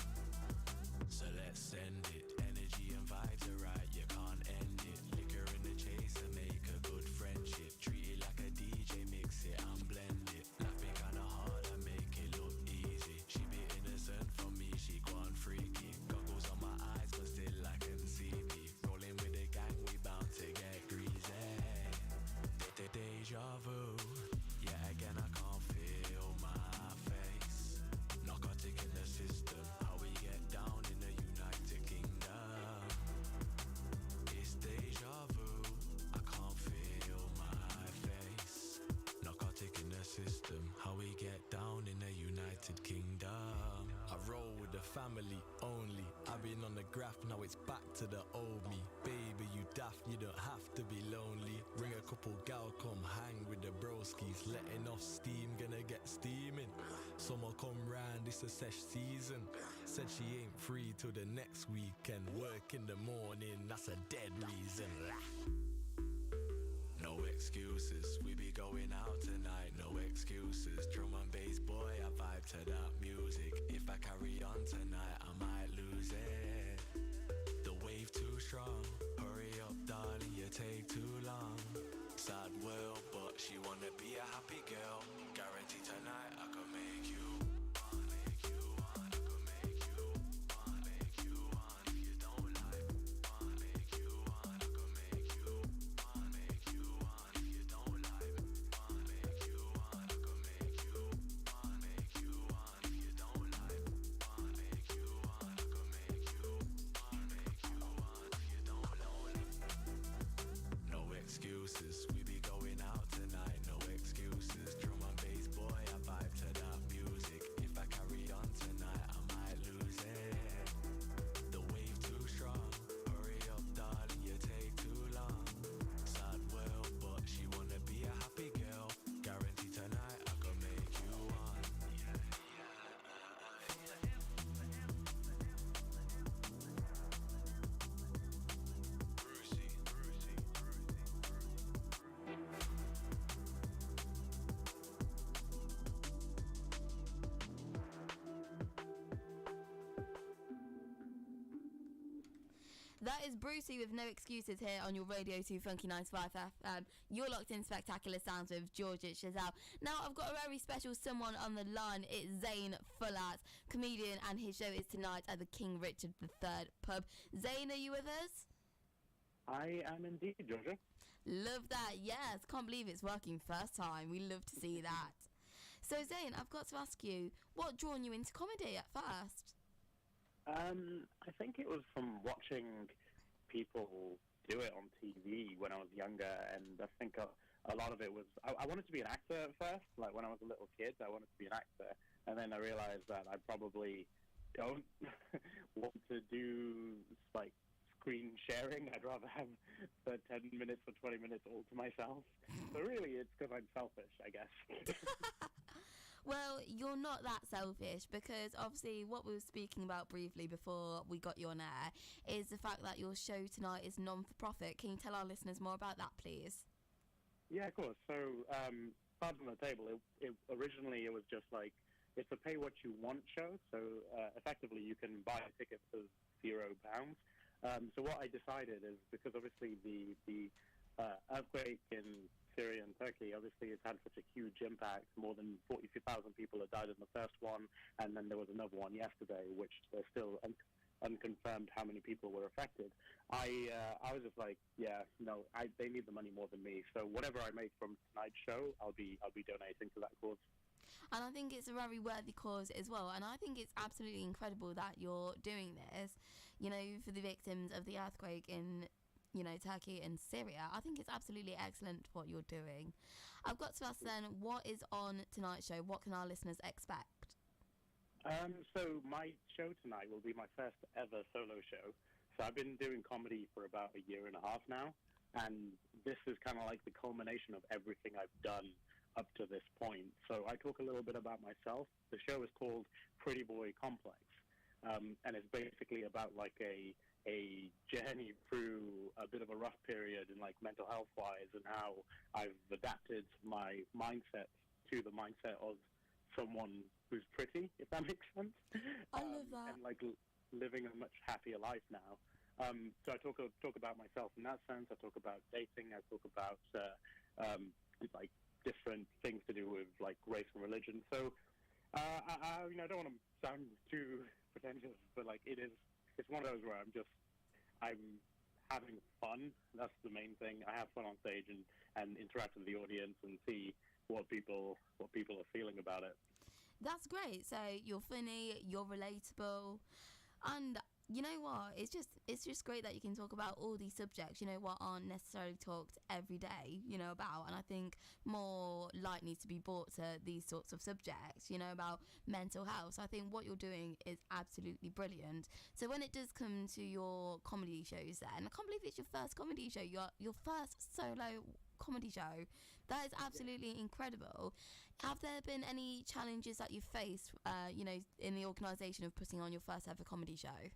So let's send it. Energy and vibes are right, you can't end it. Liquor in the chase and make a good friendship. Treat it like a DJ, mix it and blend it. Laughing kinda hard and make it look easy. She be innocent for me, she gone freaky. Goggles on my eyes, but still I can see me. Rolling with the gang, we bound to get greasy. Deja vu. Yeah, again I can't feel my face. Narcotic in the system. How we get down in the United Kingdom. It's deja vu. I can't feel my face. Narcotic in the system. How we get down in the United Kingdom. I roll with the family only. I've been on the graph, now it's back to the old me. Baby, you daft, you don't have to be lonely. Ring a couple gal, come hang with the broskies. Letting off steam, gonna get steaming. Summer come round, it's a sesh season. Said she ain't free till the next weekend. Work in the morning, that's a dead reason. No excuses, we be going out tonight. No excuses, drum and bass, boy, I vibe to that music. If I carry on tonight, I might lose it. The wave too strong. Hurry up, darling, you take too long. Sad world, but she wanna be a happy girl. Guarantee tonight I can make you one, make you one, I can make you one, make you one. If you don't like one, make you one, I can make you one, make you one. If you don't like one, make you one, I can make you one, make you one. If you don't like one, make you one, I can make you That is Brucey with No Excuses here on your Radio 2 Funky 95 FM. You're locked in Spectacular Sounds with Georgia Chazelle. Now, I've got a very special someone on the line. It's Zayn Fullard, comedian, and his show is tonight at the King Richard III pub. Zayn, are you with us? I am indeed, Georgia. Love that, yes. Can't believe it's working first time. We love to see that. So, Zayn, I've got to ask you, what drawn you into comedy at first? I think it was from watching people do it on TV when I was younger, and I think a lot of it was, I wanted to be an actor at first. Like, when I was a little kid, I wanted to be an actor, and then I realized that I probably don't want to do, like, screen sharing. I'd rather have 10 minutes or 20 minutes all to myself. So really, it's because I'm selfish, I guess. Well, you're not that selfish, because obviously what we were speaking about briefly before we got you on air is the fact that your show tonight is non-for-profit. Can you tell our listeners more about that, please? Yeah, of course. So, Cards on the Table, originally it was just like, it's a pay-what-you-want show. So, effectively, you can buy a ticket for £0. So what I decided is, because obviously the earthquake in Syria and Turkey, obviously it's had such a huge impact. More than 40,000 people have died in the first one, and then there was another one yesterday, which there's still unconfirmed how many people were affected. I was just like, yeah, no, they need the money more than me. So whatever I make from tonight's show, I'll be donating to that cause. And I think it's a very worthy cause as well. And I think it's absolutely incredible that you're doing this, you know, for the victims of the earthquake in, you know, Turkey and Syria. I think it's absolutely excellent what you're doing. I've got to ask then, what is on tonight's show? What can our listeners expect? So my show tonight will be my first ever solo show. So I've been doing comedy for about a year and a half now, and this is kind of like the culmination of everything I've done up to this point. So I talk a little bit about myself. The show is called Pretty Boy Complex, and it's basically about like a journey through a bit of a rough period in like mental health wise, and how I've adapted my mindset to the mindset of someone who's pretty, if that makes sense. I love that. And like living a much happier life now. So I talk about myself in that sense. I talk about dating. I talk about like different things to do with like race and religion. So I don't want to sound too pretentious, but like it's one of those where I'm having fun. That's the main thing. I have fun on stage and interact with the audience and see what people are feeling about it. That's great. So you're funny, you're relatable, and you know what? It's just great that you can talk about all these subjects, you know, what aren't necessarily talked every day, you know, about. And I think more light needs to be brought to these sorts of subjects, you know, about mental health. So I think what you're doing is absolutely brilliant. So when it does come to your comedy shows then, I can't believe it's your first comedy show, your first solo comedy show. That is absolutely incredible. Have there been any challenges that you've faced, you know, in the organisation of putting on your first ever comedy show?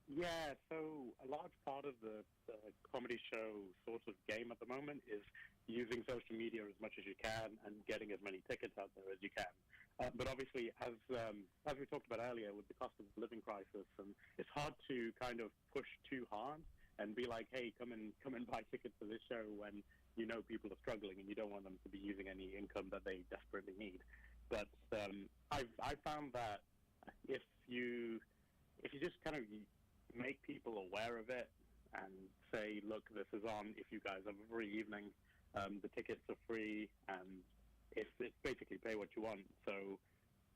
Yeah, so a large part of the comedy show sort of game at the moment is using social media as much as you can and getting as many tickets out there as you can. But obviously, as we talked about earlier, with the cost of living crisis, and it's hard to kind of push too hard and be like, hey, come and buy tickets for this show when you know people are struggling and you don't want them to be using any income that they desperately need. But I've found that if you just kind of make people aware of it and say, look, this is on, if you guys have a free evening, the tickets are free, and it's basically pay what you want. So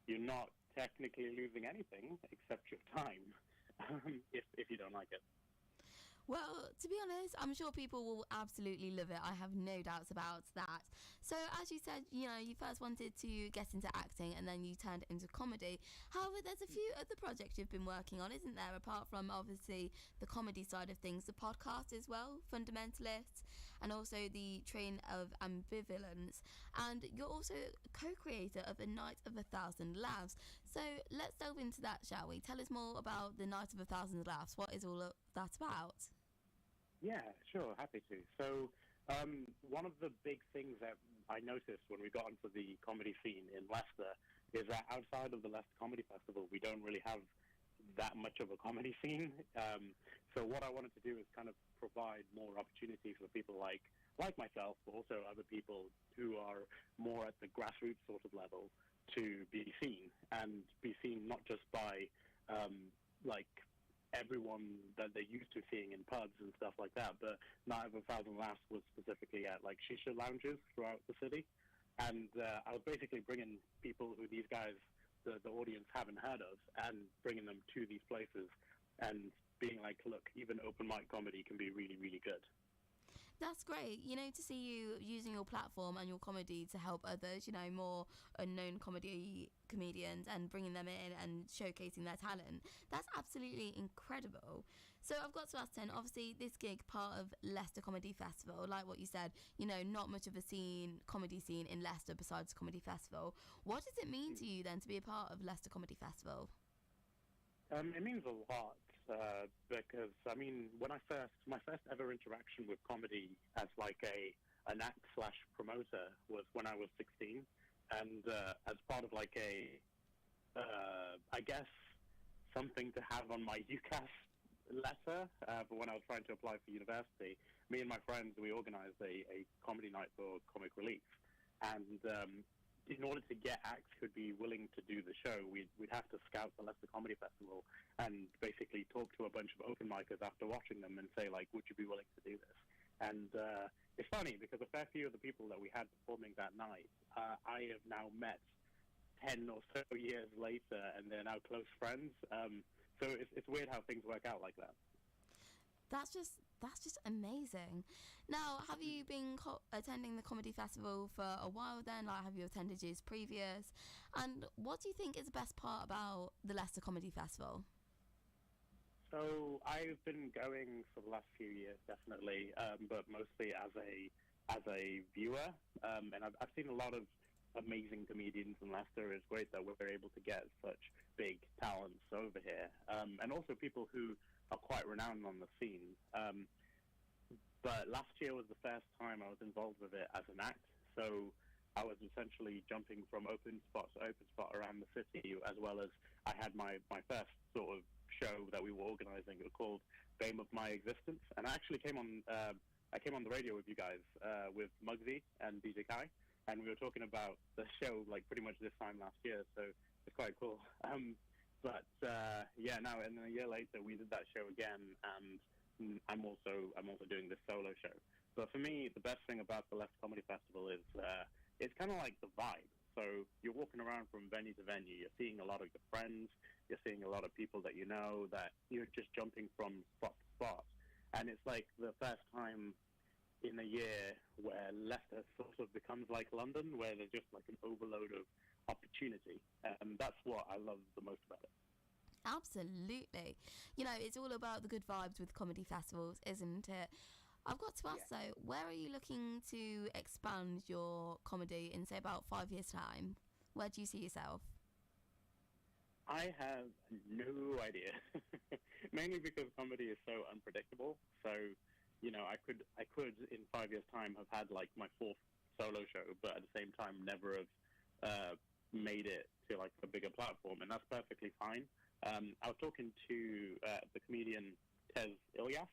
you're not technically losing anything except your time if you don't like it. Well, to be honest, I'm sure people will absolutely love it. I have no doubts about that. So, as you said, you know, you first wanted to get into acting and then you turned into comedy. However, there's a few other projects you've been working on, isn't there? Apart from, obviously, the comedy side of things, the podcast as well, Fundamentalists, and also the Train of Ambivalence. And you're also co-creator of A Night of 1,000 Laughs. So, let's delve into that, shall we? Tell us more about The Night of 1,000 Laughs. What is all of that about? Yeah, sure, happy to. So one of the big things that I noticed when we got onto the comedy scene in Leicester is that outside of the Leicester Comedy Festival, we don't really have that much of a comedy scene. So So what I wanted to do is kind of provide more opportunity for people like myself, but also other people who are more at the grassroots sort of level to be seen, and be seen not just by like everyone that they're used to seeing in pubs and stuff like that, but Night of a Thousand Laughs was specifically at like shisha lounges throughout the city, and I was basically bringing people who these guys, the audience, haven't heard of, and bringing them to these places, and being like, look, even open mic comedy can be really, really good. That's great, to see you using your platform and your comedy to help others, more unknown comedians, and bringing them in and showcasing their talent. That's absolutely incredible. So I've got to ask then, obviously this gig, part of Leicester Comedy Festival, like what you said, not much of a comedy scene in Leicester besides Comedy Festival. What does it mean to you then to be a part of Leicester Comedy Festival? It means a lot. Because I mean, my first ever interaction with comedy as like an act / promoter was when I was 16, and as part of like I guess something to have on my UCAS letter for when I was trying to apply for university. Me and my friends, we organised a comedy night for Comic Relief, and in order to get acts who'd be willing to do the show, we'd have to scout the Leicester Comedy Festival and basically talk to a bunch of open micers after watching them and say, like, would you be willing to do this? And it's funny because a fair few of the people that we had performing that night, I have now met 10 or so years later, and they're now close friends. So it's weird how things work out like that. That's just amazing. Now, have you been attending the comedy festival for a while then? Like, have you attended years previous? And what do you think is the best part about the Leicester Comedy Festival? So I've been going for the last few years, definitely, but mostly as a viewer. And I've seen a lot of amazing comedians in Leicester. It's great that we're able to get such big talents over here, and also people who are quite renowned on the scene. But last year was the first time I was involved with it as an act, so I was essentially jumping from open spot to open spot around the city, as well as I had my first sort of show that we were organising called Fame of My Existence, and I actually came on the radio with you guys, with Muggsy and DJ Kai, and we were talking about the show like pretty much this time last year, so it's quite cool. But now, and then a year later, we did that show again, and I'm also doing this solo show. But for me, the best thing about the Leicester Comedy Festival is it's kind of like the vibe. So you're walking around from venue to venue, you're seeing a lot of your friends, you're seeing a lot of people that you know, that you're just jumping from spot to spot. And it's like the first time in a year where Leicester sort of becomes like London, where there's just like an overload of opportunity, and that's what I love the most about it. Absolutely. It's all about the good vibes with comedy festivals, isn't it? I've got to ask though, where are you looking to expand your comedy in, say, about 5 years' time? Where do you see yourself? I have no idea. Mainly because comedy is so unpredictable. So, I could in 5 years' time have had like my 4th solo show, but at the same time never have made it to like a bigger platform, and that's perfectly fine. I was talking to the comedian Tez Ilyas,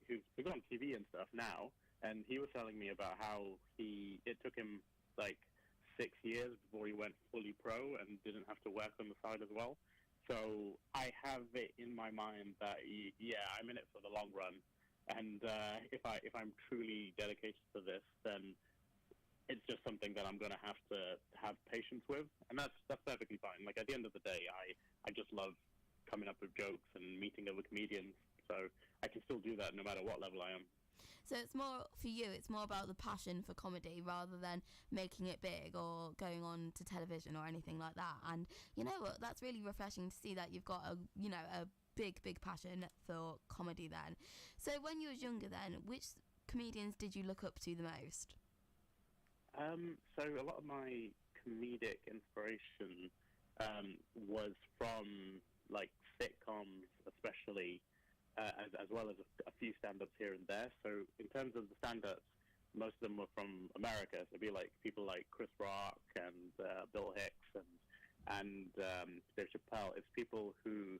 who's on TV and stuff now, and he was telling me about how it took him like 6 years before he went fully pro and didn't have to work on the side as well. So I have it in my mind that I'm in it for the long run, and if I'm truly dedicated to this, then it's just something that I'm going to have patience with, and that's perfectly fine. Like, at the end of the day, I just love coming up with jokes and meeting other comedians, so I can still do that no matter what level I am. So it's more, for you, it's more about the passion for comedy rather than making it big or going on to television or anything like that. And you know what, that's really refreshing to see that you've got a big passion for comedy then. So when you was younger then, which comedians did you look up to the most? So a lot of my comedic inspiration was from like sitcoms, especially, as well as a few stand-ups here and there. So in terms of the stand-ups, most of them were from America. So it'd be like people like Chris Rock and Bill Hicks and Dave Chappelle. It's people who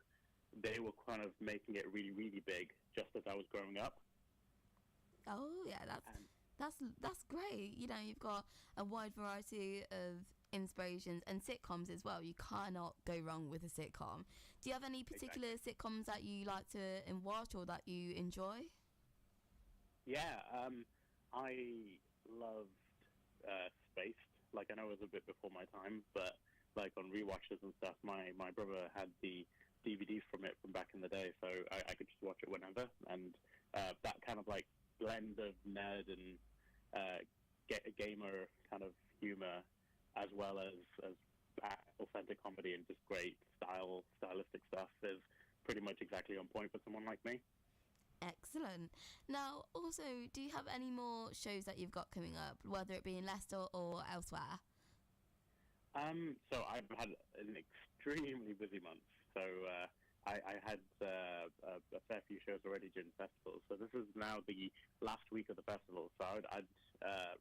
they were kind of making it really, really big just as I was growing up. Oh yeah, that's great. You know, you've got a wide variety of inspirations and sitcoms as well. You cannot go wrong with a sitcom. Do you have any particular sitcoms that you like to watch or that you enjoy? Yeah, I loved Spaced. Like, I know it was a bit before my time, but like on rewatches and stuff, my brother had the DVDs from it from back in the day, so I could just watch it whenever. And that kind of like blend of nerd and gamer kind of humor, as well as authentic comedy and just great stylistic stuff, is pretty much exactly on point for someone like me. Excellent. Now, also, do you have any more shows that you've got coming up, whether it be in Leicester or elsewhere? So I've had an extremely busy month. So I had a fair few shows already during the festival. So this is now the last week of the festival. So I'd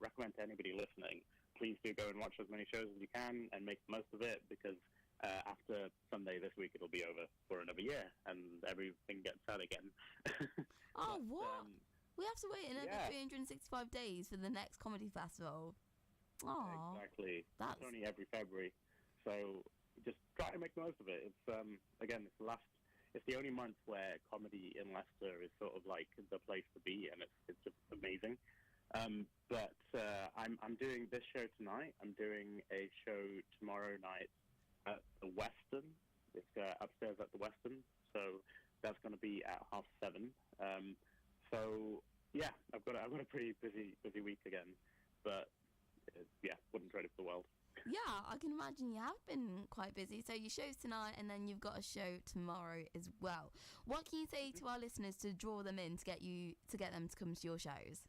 recommend to anybody listening, please do go and watch as many shows as you can and make the most of it, because after Sunday this week, it'll be over for another year and everything gets sad again. Oh, what? We have to wait another 365 days for the next comedy festival. Oh, exactly. It's only every February, so just try to make the most of it. It's again, it's the only month where comedy in Leicester is sort of like the place to be, and it's just amazing. But I'm doing this show tonight. I'm doing a show tomorrow night at the Western. It's upstairs at the Western, so that's going to be at 7:30. So yeah, I've got a pretty busy week again, but yeah, wouldn't trade it for the world. Yeah, I can imagine you have been quite busy. So your show's tonight, and then you've got a show tomorrow as well. What can you say to our listeners to draw them in to get them to come to your shows?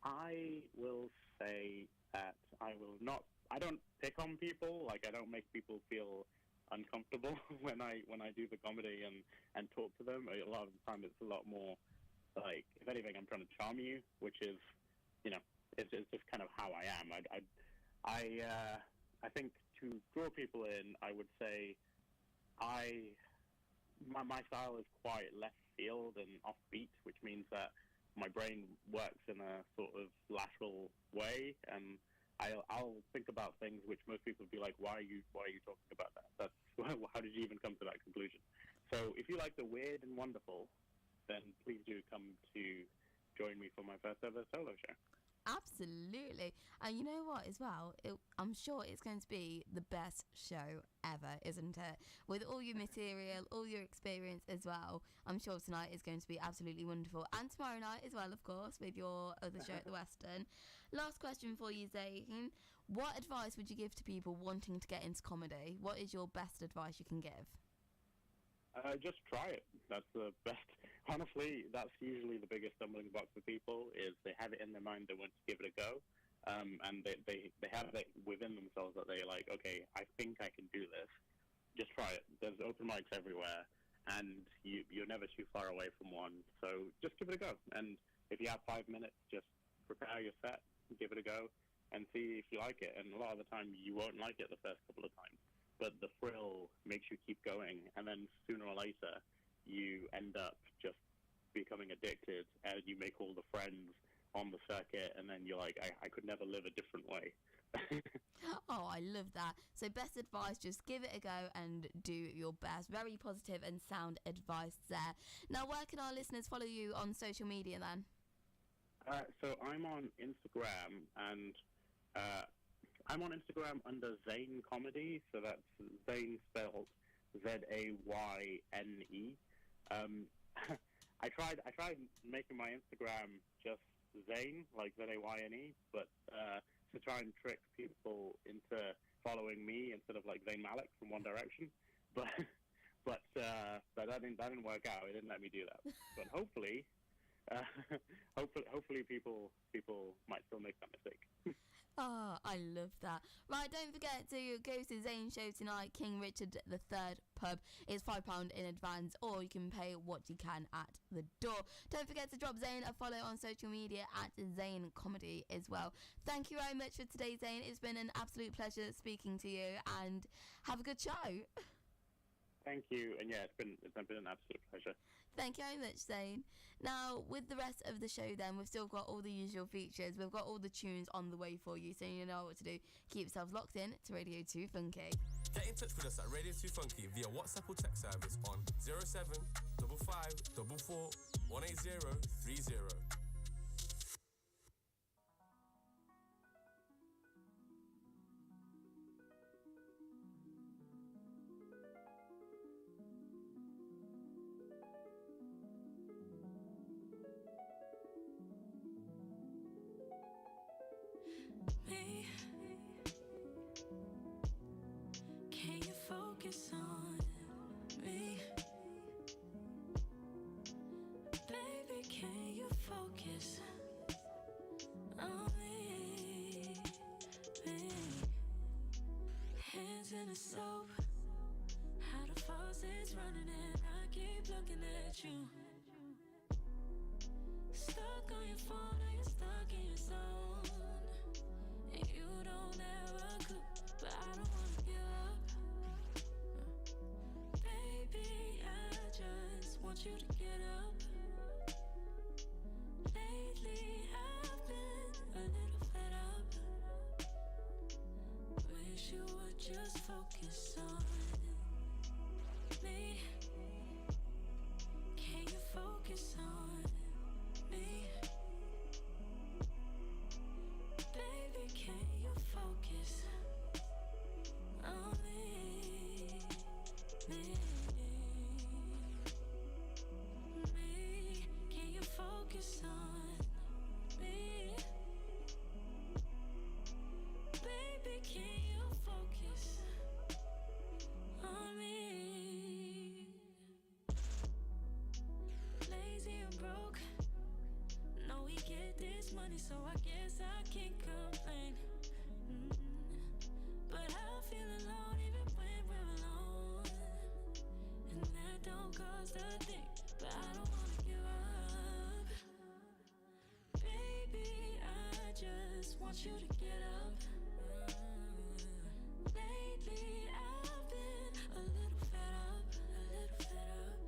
I will say that I don't pick on people. Like, I don't make people feel uncomfortable when I do the comedy and talk to them. A lot of the time it's a lot more like, if anything, I'm trying to charm you, which is, you know, it's just kind of how I am. I think to draw people in, I would say my style is quite left field and offbeat, which means that my brain works in a sort of lateral way, and I'll think about things which most people would be like, why are you talking about that? That's how did you even come to that conclusion? So if you like the weird and wonderful, then please do come to join me for my first ever solo show. Absolutely. And you know what as well, I'm sure it's going to be the best show ever, isn't it? With all your material, all your experience as well, I'm sure tonight is going to be absolutely wonderful. And tomorrow night as well, of course, with your other show at the Western. Last question for you, Zayn. What advice would you give to people wanting to get into comedy? What is your best advice you can give? Just try it. That's the best. Honestly, that's usually the biggest stumbling block for people, is they have it in their mind they want to give it a go, and they have it within themselves that they're like, okay, I think I can do this. Just try it. There's open mics everywhere, and you're never too far away from one, so just give it a go. And if you have 5 minutes, just prepare your set, give it a go, and see if you like it. And a lot of the time, you won't like it the first couple of times, but the thrill makes you keep going, and then sooner or later, you end up just becoming addicted, and you make all the friends on the circuit, and then you're like, I could never live a different way. Oh, I love that. So best advice, just give it a go and do your best. Very positive and sound advice there. Now, where can our listeners follow you on social media then? So I'm on Instagram, and I'm on Instagram under Zane Comedy, so that's Zane spelled Zayne. I tried making my Instagram just Zane, like Zayne, but to try and trick people into following me instead of like Zayn Malik from One Direction, but that didn't work out. It didn't let me do that. But hopefully people might still make that mistake. Oh, I love that. Right, don't forget to go to Zane's show tonight, King Richard III pub. It's £5 in advance, or you can pay what you can at the door. Don't forget to drop Zane a follow on social media at Zane Comedy as well. Thank you very much for today, Zane. It's been an absolute pleasure speaking to you, and have a good show. Thank you, and yeah, it's been an absolute pleasure. Thank you very much, Zane. Now, with the rest of the show then, we've still got all the usual features. We've got all the tunes on the way for you, so you know what to do. Keep yourselves locked in to Radio 2 Funky. Get in touch with us at Radio 2 Funky via WhatsApp or text service on 07 55 180 30. Me, can you focus on me? Baby, can you focus on me? Hands in the soap, how the faucet's running and I keep looking at you. Stuck on your phone, or you're stuck in your zone. And you don't have a clue, but I don't wanna give up. Baby, I just want you to get up. Lately, I've been a little fed up. Wish you would just focus on me. Can you focus on me? Baby, can you focus on me? Me, can you focus on me? Baby, can you focus on me? Lazy and broke, know we get this money, so I guess I can't complain. But I feel alone even when we're alone, and that don't cost a thing, but I don't wanna give up. Baby, I just want you to get up. Lately, I've been a little fed up,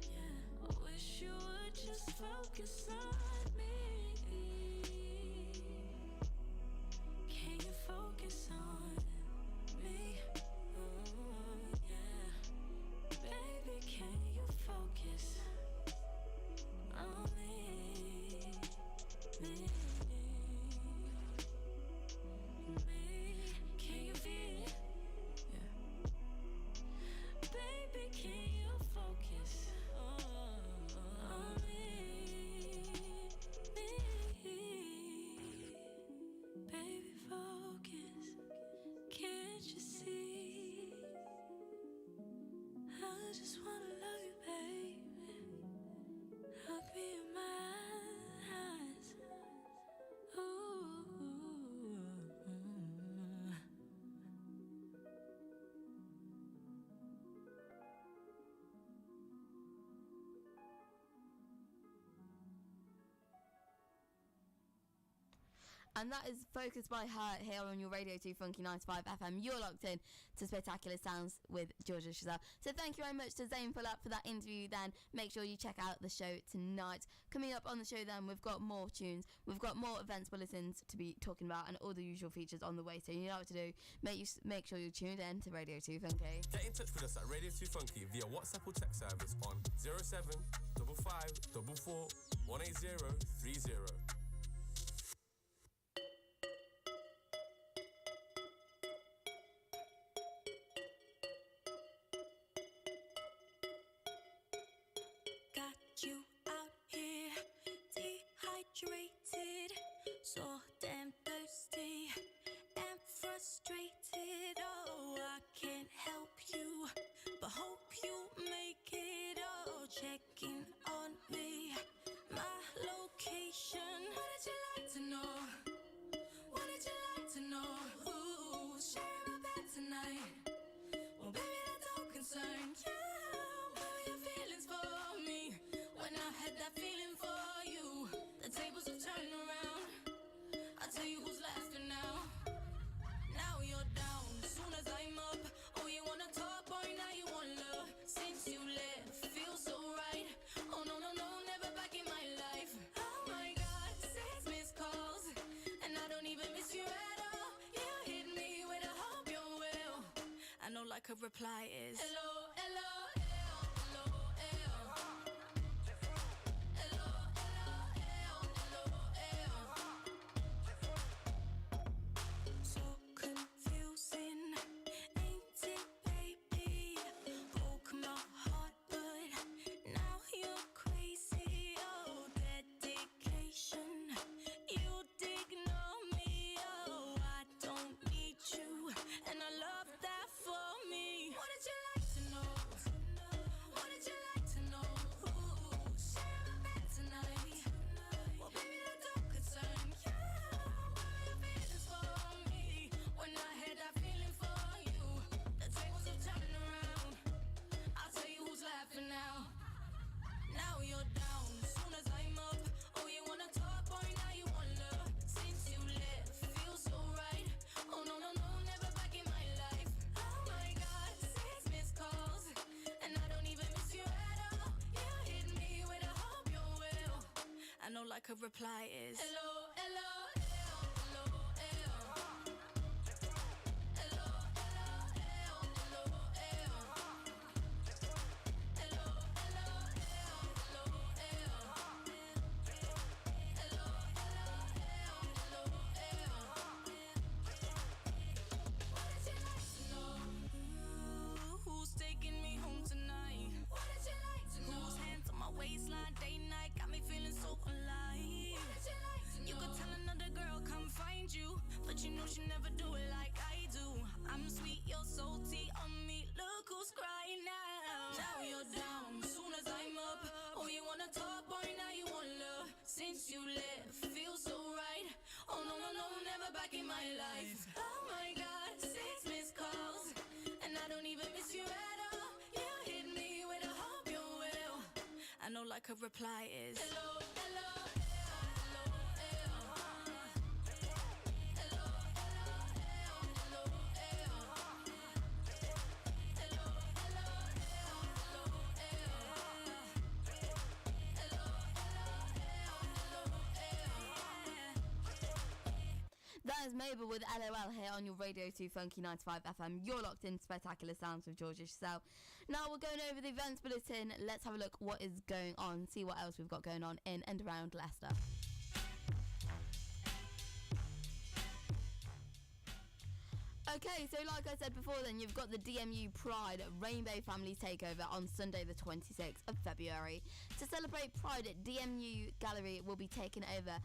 yeah. I wish you would just focus on me. Can you focus on me? Oh, yeah. Baby, can you focus on me? Me. Can you feel? Yeah. Baby, can you focus on me? Baby, focus. Can't you see? I just wanna love you, baby. Look me in my eyes. Ooh. And that is Focused by Her here on your Radio 2 Funky 95 FM. You're locked in to Spectacular Sounds with Georgia Chazelle. So thank you very much to Zane for that interview then. Make sure you check out the show tonight. Coming up on the show then, we've got more tunes. We've got more events bulletins to be talking about and all the usual features on the way. So you know what to do. Make sure you're tuned in to Radio 2 Funky. Get in touch with us at Radio 2 Funky via WhatsApp or text service on 07 55 44 180 30. Got you out here dehydrated, so damn thirsty and frustrated. Oh, I can't help you, but hope you make it. Oh, checking on me, my location. What did you like to know? What did you like to know? like a reply is Hello, hello, hello, hello, hello, hello, so confusing, ain't it, baby? Broke my heart, but now you're crazy. Oh, dedication, you'd ignore me. Oh, I don't need you, and I love that for me. What did you like to know? What did you like to know? Ooh, share my bed tonight. Well, baby, that don't concern you. What are your feelings for me? When I had that feeling for you, the tables have turned around. I'll tell you who's laughing now. Now you're down. Soon as I'm up, oh, you wanna talk, boy, now you want love. Since you left, feels so right. Oh, no, no, no, never back in my life. Oh my God, 6 missed calls, and I don't even miss you at all. You hit me with a hope you're well. I know, like a reply is Hello, hello, hello, hello, hello. Hello, hello, hello, hello, hello. Hello, hello, hello, hello, hello. Hello, hello, hello, hello. What did you like to know? who's taking me home tonight? What did you like to know? Whose hands on my waistline, day night, got me feeling so alive. What did you like to know? You could tell another girl come find you, but you know she never do it like I do. I'm sweet, you're salty on me. Look who's crying now. Now you're down. Soon as I'm up, oh, you wanna talk, boy, now you want love. Since you left, feels so right. Oh, no, no, no, never back in my life. Oh my God, 6 missed calls, and I don't even miss you at all. You hit me with a hope you're well. I know, like a reply is Hello, hello, hello, hello. Hello, hello, hello, hello, hello. Hello, hello, hello, hello, hello. That is Mabel with LOL here on your Radio 2 Funky 95 FM. You're locked in Spectacular Sounds with Georgia Giselle. Now we're going over the events bulletin. Let's have a look what is going on, see what else we've got going on in and around Leicester. Okay, so like I said before then, you've got the DMU Pride Rainbow Family Takeover on Sunday the 26th of February. To celebrate Pride, DMU Gallery will be taken over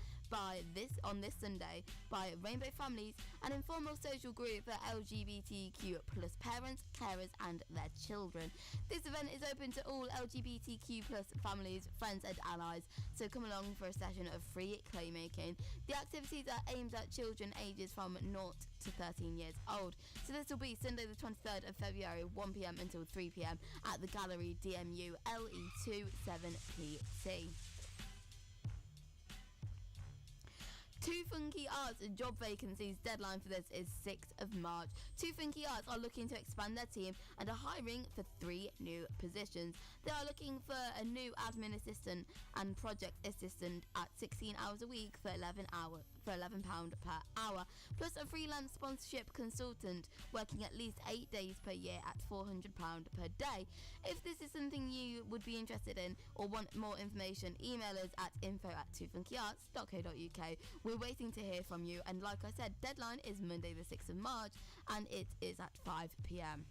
on this Sunday by Rainbow Families, an informal social group for LGBTQ plus parents, carers and their children. This event is open to all LGBTQ plus families, friends and allies, so come along for a session of free clay-making. The activities are aimed at children ages from 0 to 13 years old. So this will be Sunday the 23rd of February, 1pm until 3pm at the Gallery DMU LE27PT. Two Funky Arts job vacancies. Deadline for this is 6th of March. Two Funky Arts are looking to expand their team and are hiring for 3 new positions. They are looking for a new admin assistant and project assistant at 16 hours a week for £11 per hour, plus a freelance sponsorship consultant working at least 8 days per year at £400 per day. If this is something you would be interested in or want more information, email us at info@twofunkyarts.co.uk. We're waiting to hear from you, and like I said, deadline is Monday the 6th of March and it is at 5pm.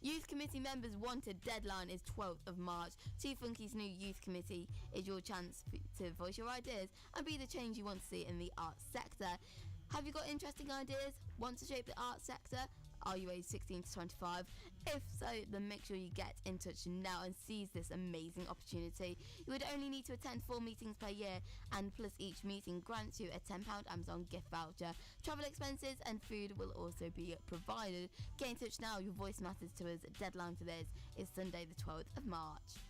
Youth Committee members wanted. Deadline is 12th of March. Two Funky's new Youth Committee is your chance to voice your ideas and be the change you want to see in the arts sector. Have you got interesting ideas? Want to shape the arts sector? Are you aged 16 to 25? If so, then make sure you get in touch now and seize this amazing opportunity. You would only need to attend 4 meetings per year, and plus each meeting grants you a £10 Amazon gift voucher. Travel expenses and food will also be provided. Get in touch now, your voice matters to us. Deadline for this is Sunday the 12th of March.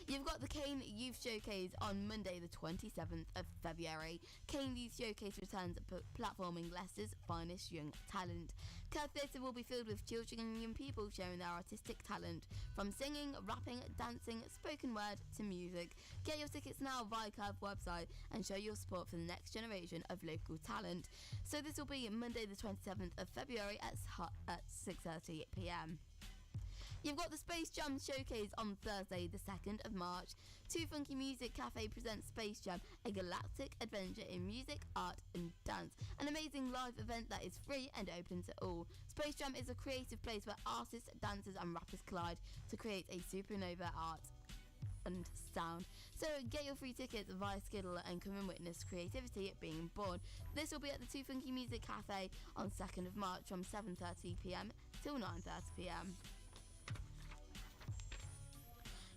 You've got the Kane Youth Showcase on Monday the 27th of February. Kane Youth Showcase returns platforming Leicester's finest young talent. Curve Theatre will be filled with children and young people sharing their artistic talent, from singing, rapping, dancing, spoken word to music. Get your tickets now via Curve website and show your support for the next generation of local talent. So this will be Monday the 27th of February at 6:30 p.m. You've got the Space Jam Showcase on Thursday, the 2nd of March. Too Funky Music Cafe presents Space Jam, a galactic adventure in music, art and dance. An amazing live event that is free and open to all. Space Jam is a creative place where artists, dancers and rappers collide to create a supernova art and sound. So get your free tickets via Skiddle and come and witness creativity being born. This will be at the Too Funky Music Cafe on 2nd of March from 7:30 p.m. till 9:30 p.m.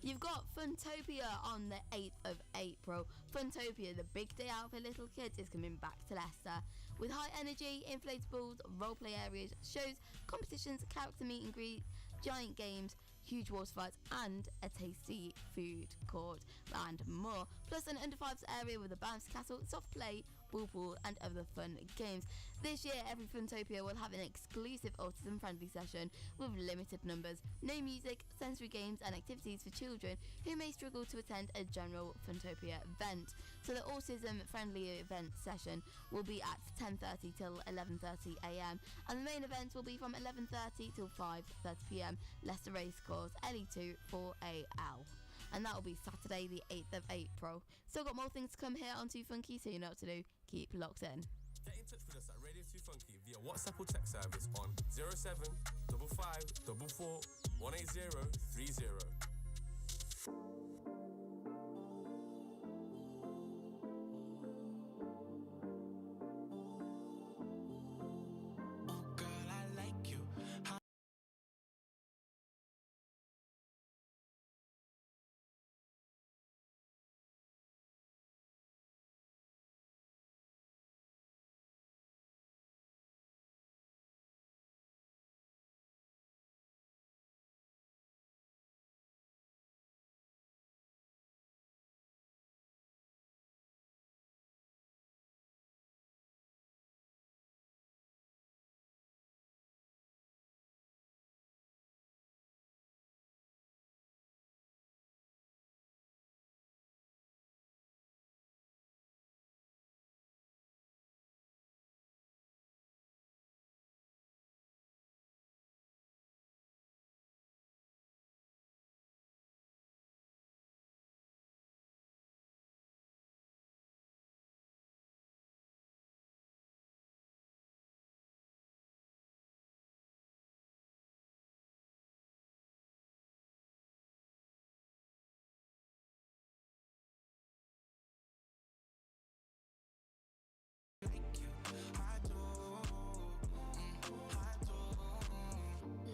You've got Funtopia on the 8th of April. Funtopia, the big day out for little kids, is coming back to Leicester. With high energy, inflatables, roleplay areas, shows, competitions, character meet and greet, giant games, huge water slides and a tasty food court and more. Plus an under 5s area with a bounce castle, soft play, ball pool and other fun games. This year every Funtopia will have an exclusive autism friendly session with limited numbers, no music, sensory games and activities for children who may struggle to attend a general Funtopia event. So the autism friendly event session will be at 10:30 till 11:30 a.m. and the main event will be from 11:30 till 5:30 p.m. Leicester Racecourse LE2 4AL. And that will be Saturday the 8th of April. Still got more things to come here on Too Funky, so you know what to do. Keep locked in. Get in touch with us at Radio 2 Funky via WhatsApp or text service on 0755 18030.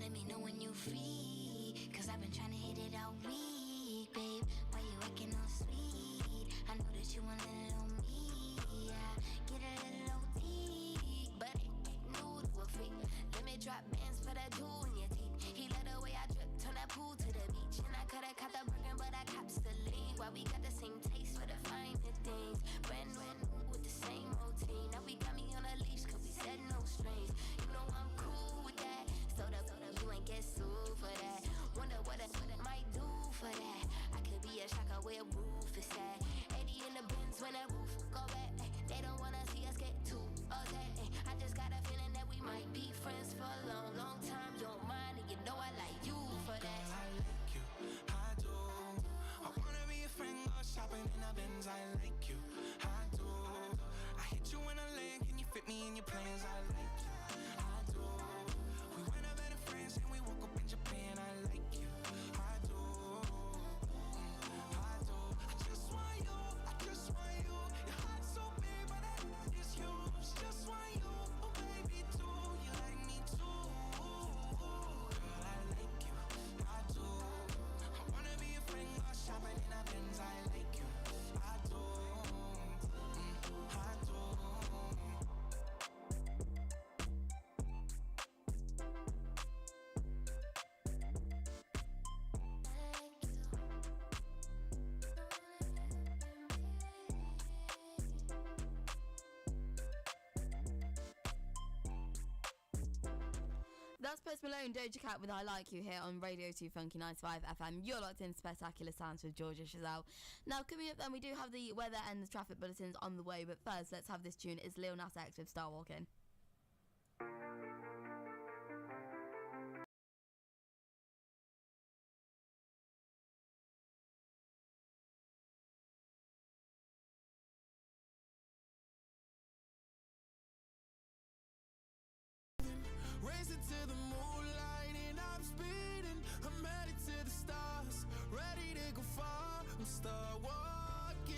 Let me know when you free, cause I've been trying to hit it all week, babe. Why you acting all sweet? I know that you want a little me, yeah. Get a little OT, but it ain't new to a freak. Let me drop bands for that jewel in your teeth. He let the way I drip, turn that pool to the beach. And I coulda caught the Birkin, but I cops the lead. Why we got the same taste for the finer things? Brand new with the same routine. Now we got me on a leash, cause we said no strings. You know I'm cool with that. So the you ain't get sued for that. Wonder what I might do for that. I could be a shocker where roof is at. 80 in the bins when that roof go back. They don't wanna see us get too upset. I just got a feeling that we might be friends for a long, long time. You don't mind, and you know I like you for that. I like you, I do. I wanna be a friend, go shopping in the Benz. I like you, I do. I hit you in a leg, can you fit me in your plans? I like you, I do. We went up better friends and we woke up in Japan. I like you, I do. I do. I just want you, I just want you. Your heart's so big, but that is huge. Just want you, oh baby, too. You like me too, girl. I like you, I do. I wanna be a friend, go shopping in a Benz. I like you, I do. I do. Post Malone, Doja Cat with I Like You here on Radio 2 Funky 95 FM. You're locked in Spectacular Sounds with Georgia Chazelle. Now, coming up then, we do have the weather and the traffic bulletins on the way, but first, let's have this tune. It's Lil Nas X with Star Walking. Racing to the moonlight and I'm speeding. I'm headed to the stars, ready to go far. I'm start walking.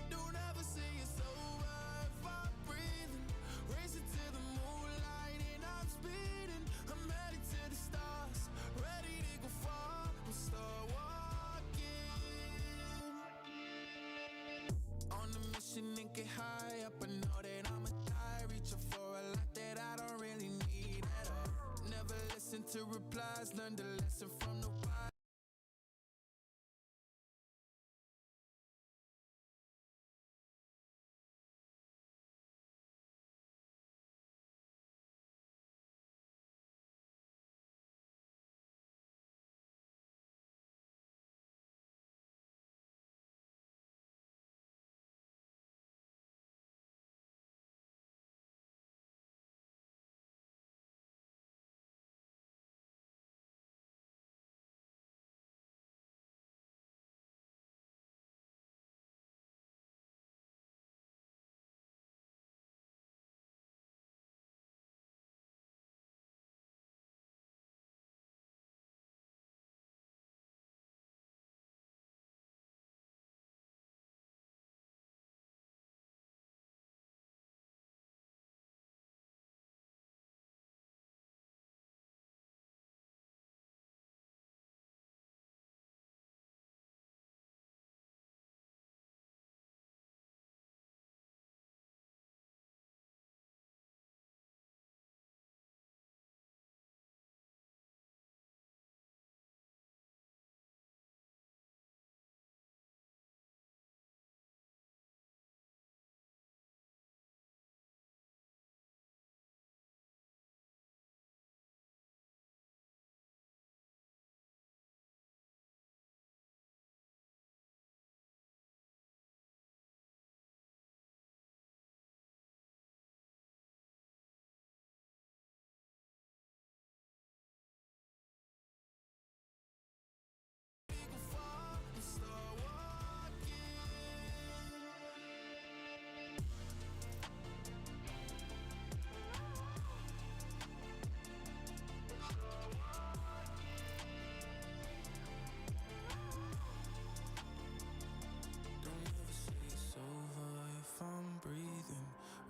Don't ever say it's over if I'm breathing. Racing to the moonlight and I'm speeding. I'm headed to the stars, ready to go far. I'm start walking. On a mission and get high up. I know that I'ma die, reaching for a lot that I don't really need at all. Never listen to replies, learn the lesson from the wise.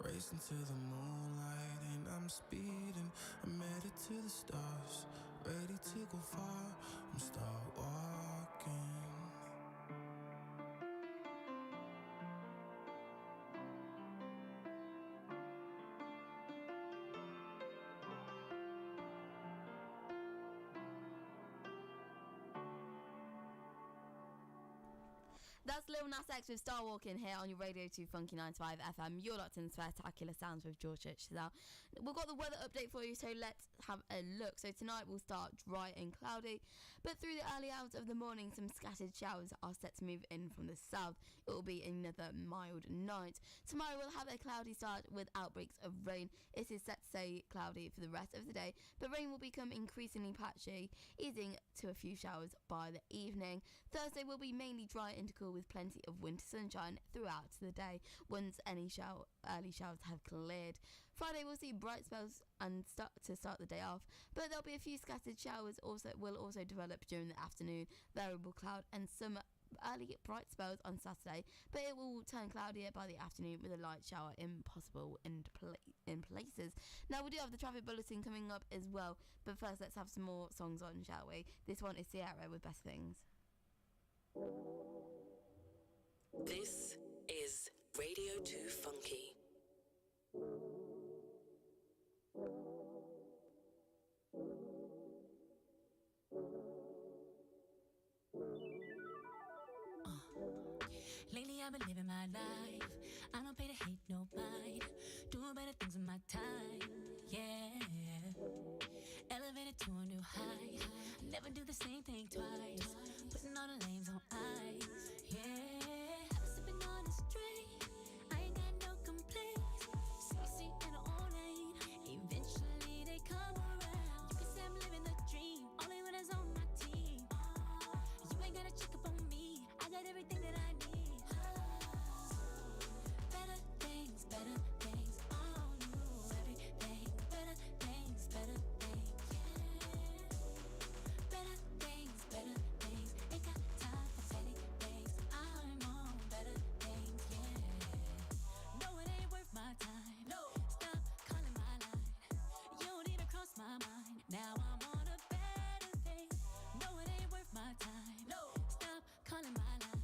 Racing to the moonlight and I'm speeding. I'm headed to the stars, ready to go far. I'm start walking. That's Lil Nas X with Star Walking here on your Radio 2 Funky 95 FM. You're locked in Spectacular Sounds with George Chazelle. We've got the weather update for you, so let's have a look. So tonight will start dry and cloudy, but through the early hours of the morning, some scattered showers are set to move in from the south. It will be another mild night. Tomorrow we'll have a cloudy start with outbreaks of rain. It is set to stay cloudy for the rest of the day, but rain will become increasingly patchy, easing to a few showers by the evening. Thursday will be mainly dry and cool with plenty of winter sunshine throughout the day once any early showers have cleared. Friday we'll see bright spells and start the day off, but there'll be a few scattered showers will also develop during the afternoon, variable cloud and some early bright spells on Saturday, but it will turn cloudier by the afternoon with a light shower impossible in places. Now we do have the traffic bulletin coming up as well, but first let's have some more songs on, shall we? This one is Sierra with Best Things. This is Radio 2 Funky. Lately I've been living my life. I don't pay to hate nobody. Doing better things in my time. Yeah. you high. Never do the same thing twice. Putting all the lanes on ice. Yeah, I was sipping on a straight. I ain't got no complaints. CC in the own lane. Eventually they come around. You can say I'm living the dream. Only when it's on my team. You ain't gotta check up on me. I got everything that I need. Better things, better things. All new, everything. Better things, better things. Better things, better things. Ain't got time for petty things. I'm on better things, yeah. No, it ain't worth my time. No, stop calling my line. You don't even cross my mind. Now I'm on a better thing. No, it ain't worth my time. No, stop calling my line.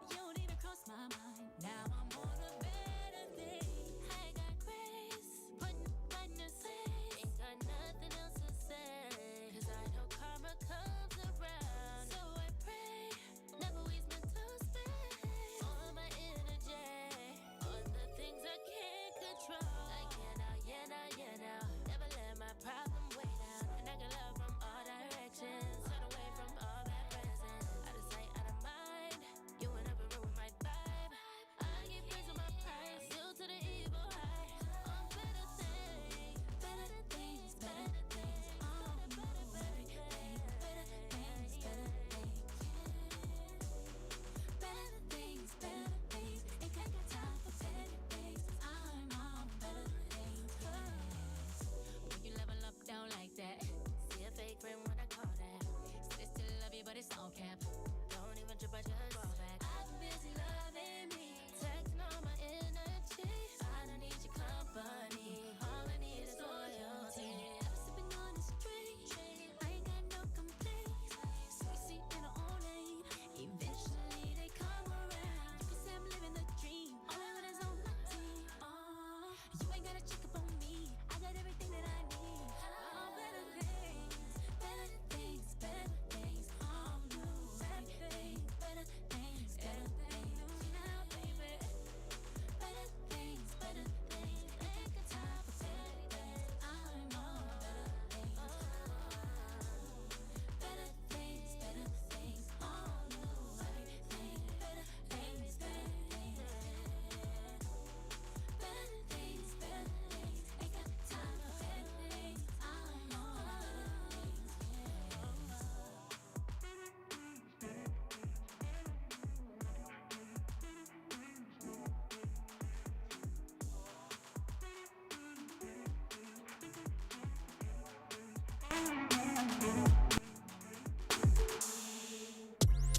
You don't even cross my mind. Now I'm on a better thing. I got grace, putting aside. Ain't got nothing else to say. 'Cause I know karma comes around. So I pray, never waste mental space. All my energy on the things I can't control. Like yeah now. Never let my problem weigh down. And I can love from all directions. Turn away from all bad presents. Out of sight, out of mind. You will never ruin my vibe. I get praise on my price. Still to the evil high. On better things, better things, better things. On better everything, better things, better things. Better things, better things. Ain't got time for petty things. I'm on better things. When you level up down like that, see a fake friend when I call that. Say they still love you, but it's all cap. Don't even trip, I just fall back. I'm busy loving me, taxing all my energy. I don't need your company. All I need is loyalty. I'm sipping on a straight. I ain't got no complaints. CC in the own lane. Eventually they come around. You can say I'm living the dream. Only when it's on my team. You ain't gotta check up on me. I got everything that I need. Better things, better things, better things. All new, everything. Better things, better things. Now, baby. Better things, better things. Ain't got time for petty things. I'm on better things. Better things, better things. All new, everything. Better things, better things. Better things, better things. Ain't got time for petty things. I'm on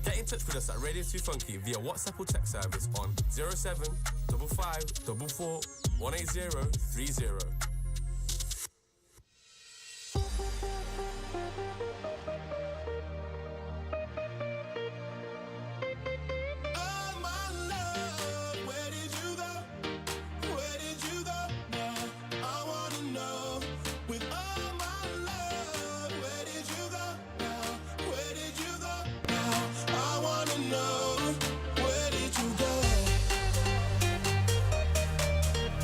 Get in touch with us at Radio 2 Funky via WhatsApp or text service on 0755 18030. Oh my love, where did you go? Where did you go now? I wanna know. With all my love, where did you go now? Where did you go now? I wanna know. Where did you go?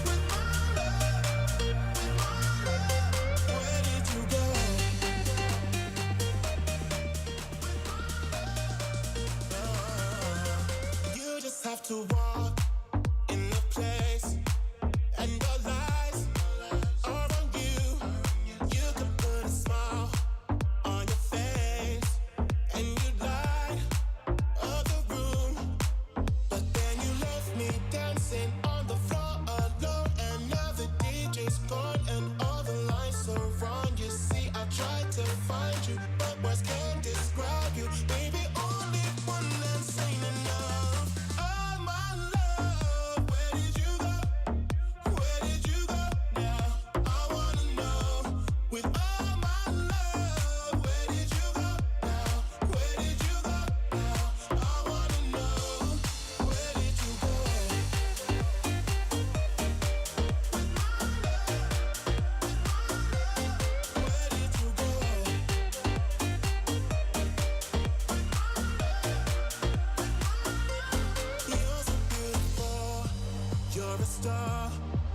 With my love, where did you go? You just have to walk in the place, and your lies are on you. You could put a smile on your face, and you light up the room. But then you left me dancing on the floor alone, and now the DJ's gone, and all the lights are on. You see, I tried to find you, but words can't describe you. Baby, only one dance ain't enough. Oh my love, where did you go? Where did you go now? I wanna know. With all my love, where did you go now? Where did you go now? I wanna know. Where did you go? With my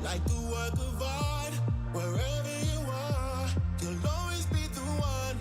like a work of art. Wherever you are, you'll always be the one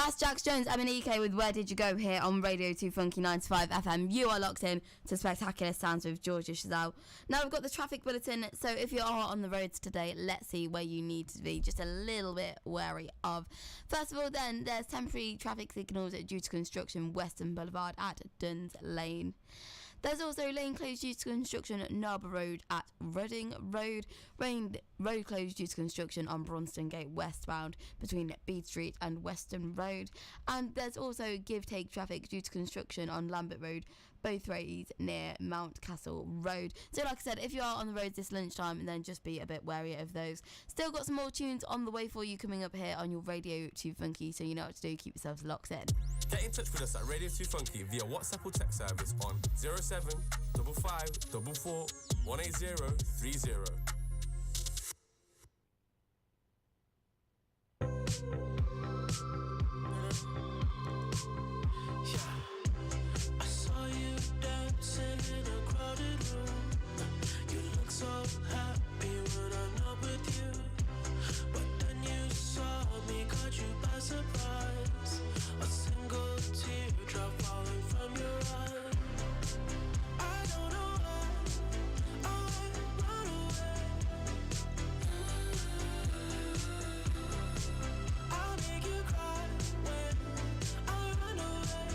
That's Jax Jones, Emanike with Where Did You Go here on Radio 2 Funky 95 FM. You are locked in to Spectacular Sounds with Georgia Chazelle. Now we've got the traffic bulletin, so if you are on the roads today, let's see where you need to be just a little bit wary of. First of all then, there's temporary traffic signals due to construction Western Boulevard at Duns Lane. There's also lane closed due to construction at Narber Road at Reading Road. Road closed due to construction on Bronston Gate westbound between Bede Street and Western Road. And there's also give-take traffic due to construction on Lambert Road, both ways near Mountcastle Road. So like I said, if you are on the roads this lunchtime, then just be a bit wary of those. Still got some more tunes on the way for you coming up here on your Radio 2 Funky, so you know what to do. Keep yourselves locked in. Get in touch with us at Radio 2 Funky via WhatsApp or text service on 07554 18030. I saw you dancing in a crowded room. You look so happy when I'm not with you. But then you saw me, caught you by surprise. A single teardrop falling from your eye. I don't know why I run away. I'll make you cry when I run away.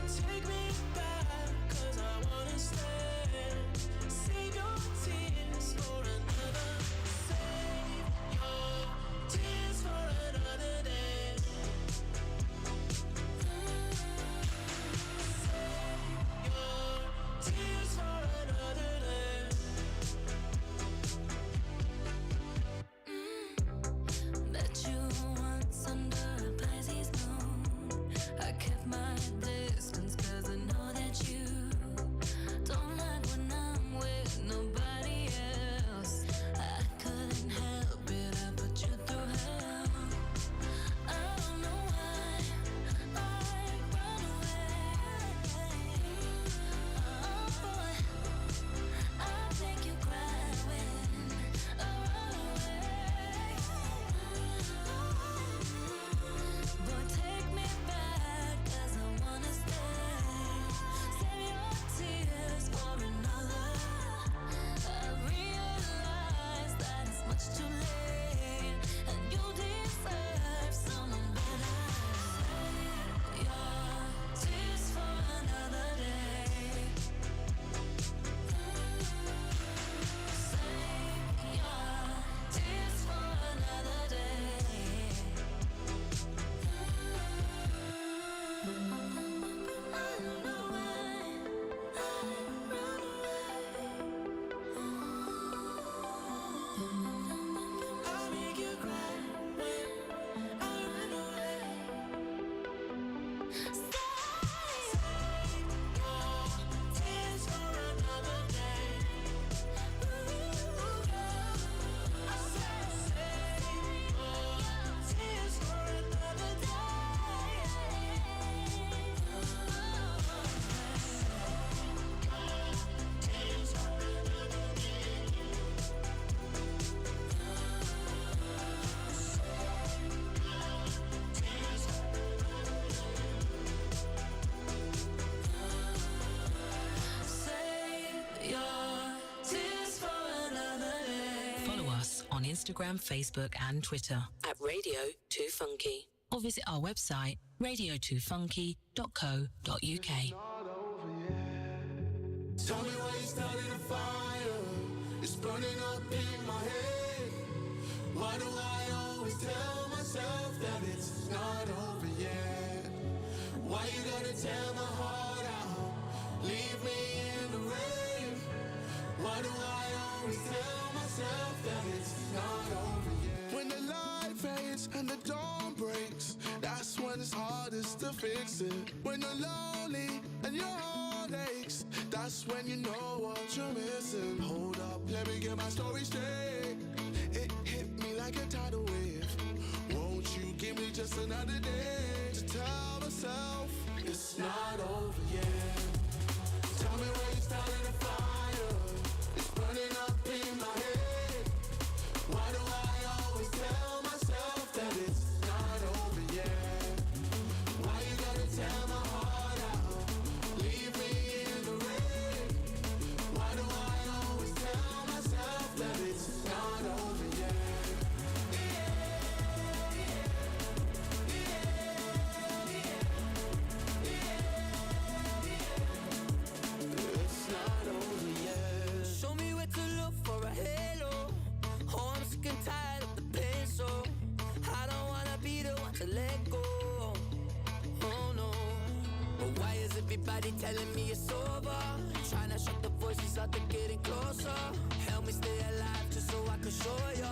Take me back, 'cause I wanna stay. Save your tears for another. Save your tears for another day. Save your tears for another day. Met you once under a Pisces moon. I kept my distance 'cause I know that you don't like when I'm with nobody else. I couldn't help it, I put you through hell. I don't know why I run away. Oh, I'll make you cry when I run away. Boy, take me back, 'cause I wanna stay. Save your tears for another. I realize that it's much too late, and you deserve someone better. Save your tears for another day. Save your tears for another day. I don't know why I run away. I'll make you cry when I run away. Save your tears for another day. I said save your tears for another day. Tears for another day. Save your tears for another day. Follow us on Instagram, Facebook, and Twitter at Radio 2 Funky, or visit our website radio2funky.co.uk. Tell me why you started a fire. It's burning up in my head. Why do I always tell myself that it's not over yet? Why you gotta tear my heart out? Leave me in the rain. Why do I always tell myself that it's not over yet? When the light fades and the dawn breaks, that's when it's hardest to fix it. When you're lonely and your heart aches, that's when you know what you're missing. Hold up, let me get my story straight. It hit me like a tidal wave. Won't you give me just another day to tell myself it's not over yet? Tell me where you started a fire. It's burning up in my head. Why do I always tell Everybody telling me it's over. Trying to shut the voices out, they're getting closer. Help me stay alive just so I can show you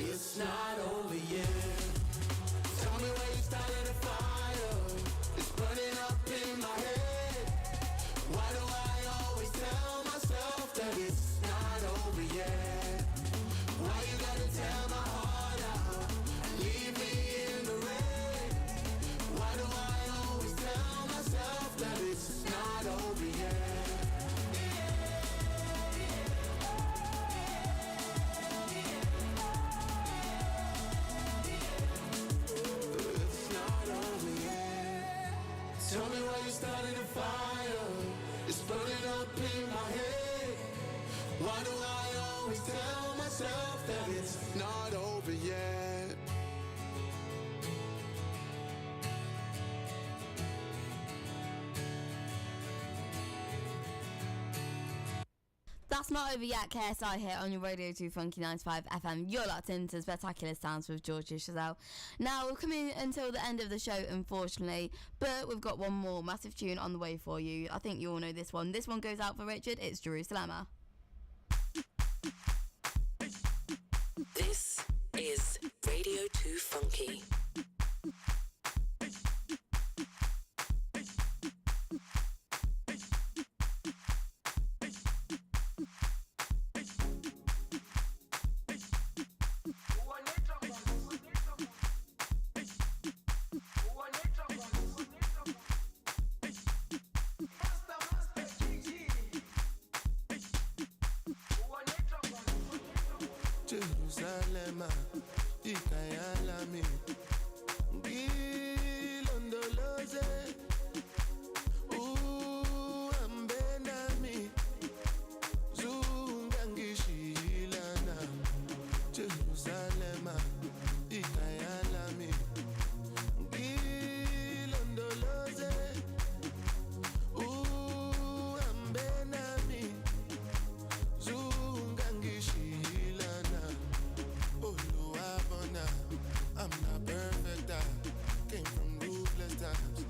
it's not over yet. Tell me where you started a fire. It's burning up in my head. Why do I always tell myself that it's not over yet? Why you gotta tear my heart out and leave me in the red? Why do I always tell myself that it's not over yet? It's not over yet. Tell me why you started a fire. It's burning up in my head. Why do I always tell myself that it's not over yet? That's not over yet, KSI here on your Radio 2 Funky 95 FM. You're locked into Spectacular Sounds with Georgia Chazelle. Now, we're coming until the end of the show, unfortunately, but we've got one more massive tune on the way for you. I think you all know this one. This one goes out for Richard. It's Jerusalem. This is Radio 2 Funky. Jerusalem, ikayalami, ngilondoloze, uhambe nami, zungangishilana. Jerusalem, ikayalami, ngilondoloze, uhambe nami, zungangishilana. Oluwabona, I'm not perfect, I came from ruthless times.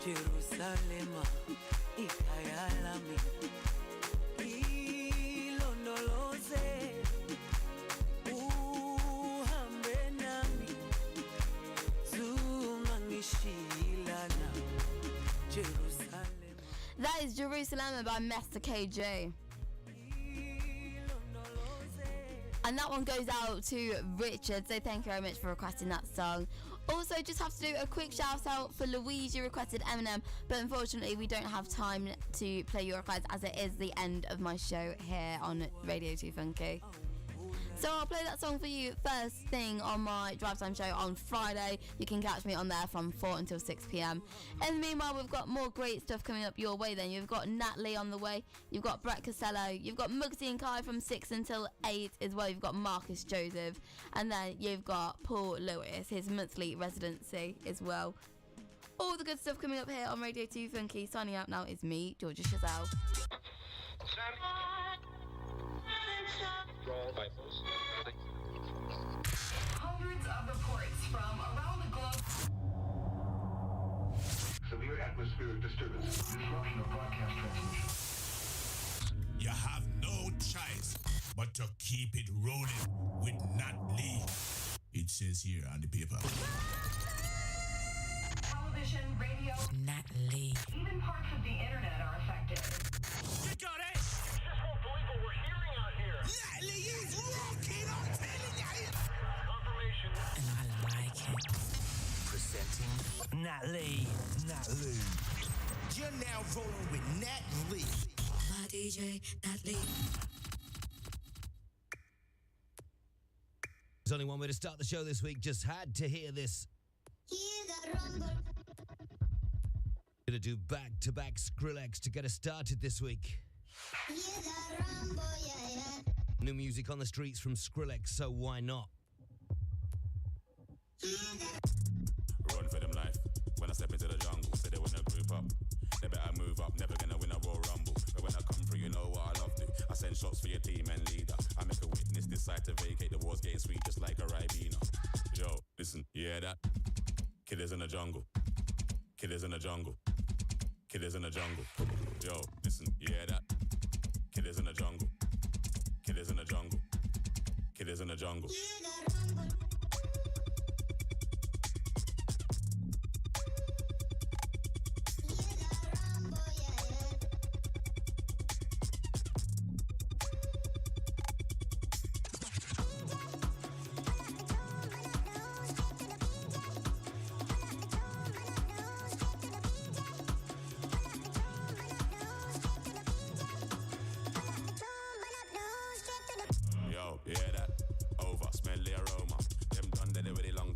Jerusalema ikhaya lami ilondoloze uhambe nami zungangishilana Jerusalem. That is Jerusalem by Mr. KJ. And that one goes out to Richard, so thank you very much for requesting that song. Also, just have to do a quick shout out for Louise. You requested Eminem, but unfortunately we don't have time to play your request as it is the end of my show here on Radio 2 Funky. So I'll play that song for you first thing on my Drive Time show on Friday. You can catch me on there from 4 until 6 p.m. In the meanwhile, we've got more great stuff coming up your way then. You've got Natalie on the way. You've got Brett Costello. You've got Muggsy and Kai from 6 until 8 as well. You've got Marcus Joseph. And then you've got Paul Lewis, his monthly residency as well. All the good stuff coming up here on Radio 2 Funky. Signing out now is me, Georgia Chazelle. Hundreds of reports from around the globe. Severe atmospheric disturbance. Disruption of broadcast transmission. You have no choice but to keep it rolling with Nat Lee. It says here on the paper. Television, radio, Nat Lee. even parts of the internet are affected. You got it! You just won't believe what we're hearing out here. Nat Lee is rocking, I'm telling you! Confirmation. And I like it. Presenting Nat Lee. Nat Lee. You're now rolling with Nat Lee. My DJ, Nat Lee. There's only one way to start the show this week. Just had to hear this. Gonna do back-to-back Skrillex to get us started this week. New music on the streets from Skrillex, so why not? Run for them life. When I step into the jungle, say they wanna group up. They better move up, never gonna win a Royal Rumble. But when I come through, you know what I love to. I send shots for your team and leader. I make a witness decide to vacate. The war's getting sweet just like a Ribena. Yo, listen, you hear that? Killers in the jungle. Killers in the jungle. Killers in the jungle. Yo, listen, you hear that? Killers in the jungle. Killers in the jungle. Killers in the jungle.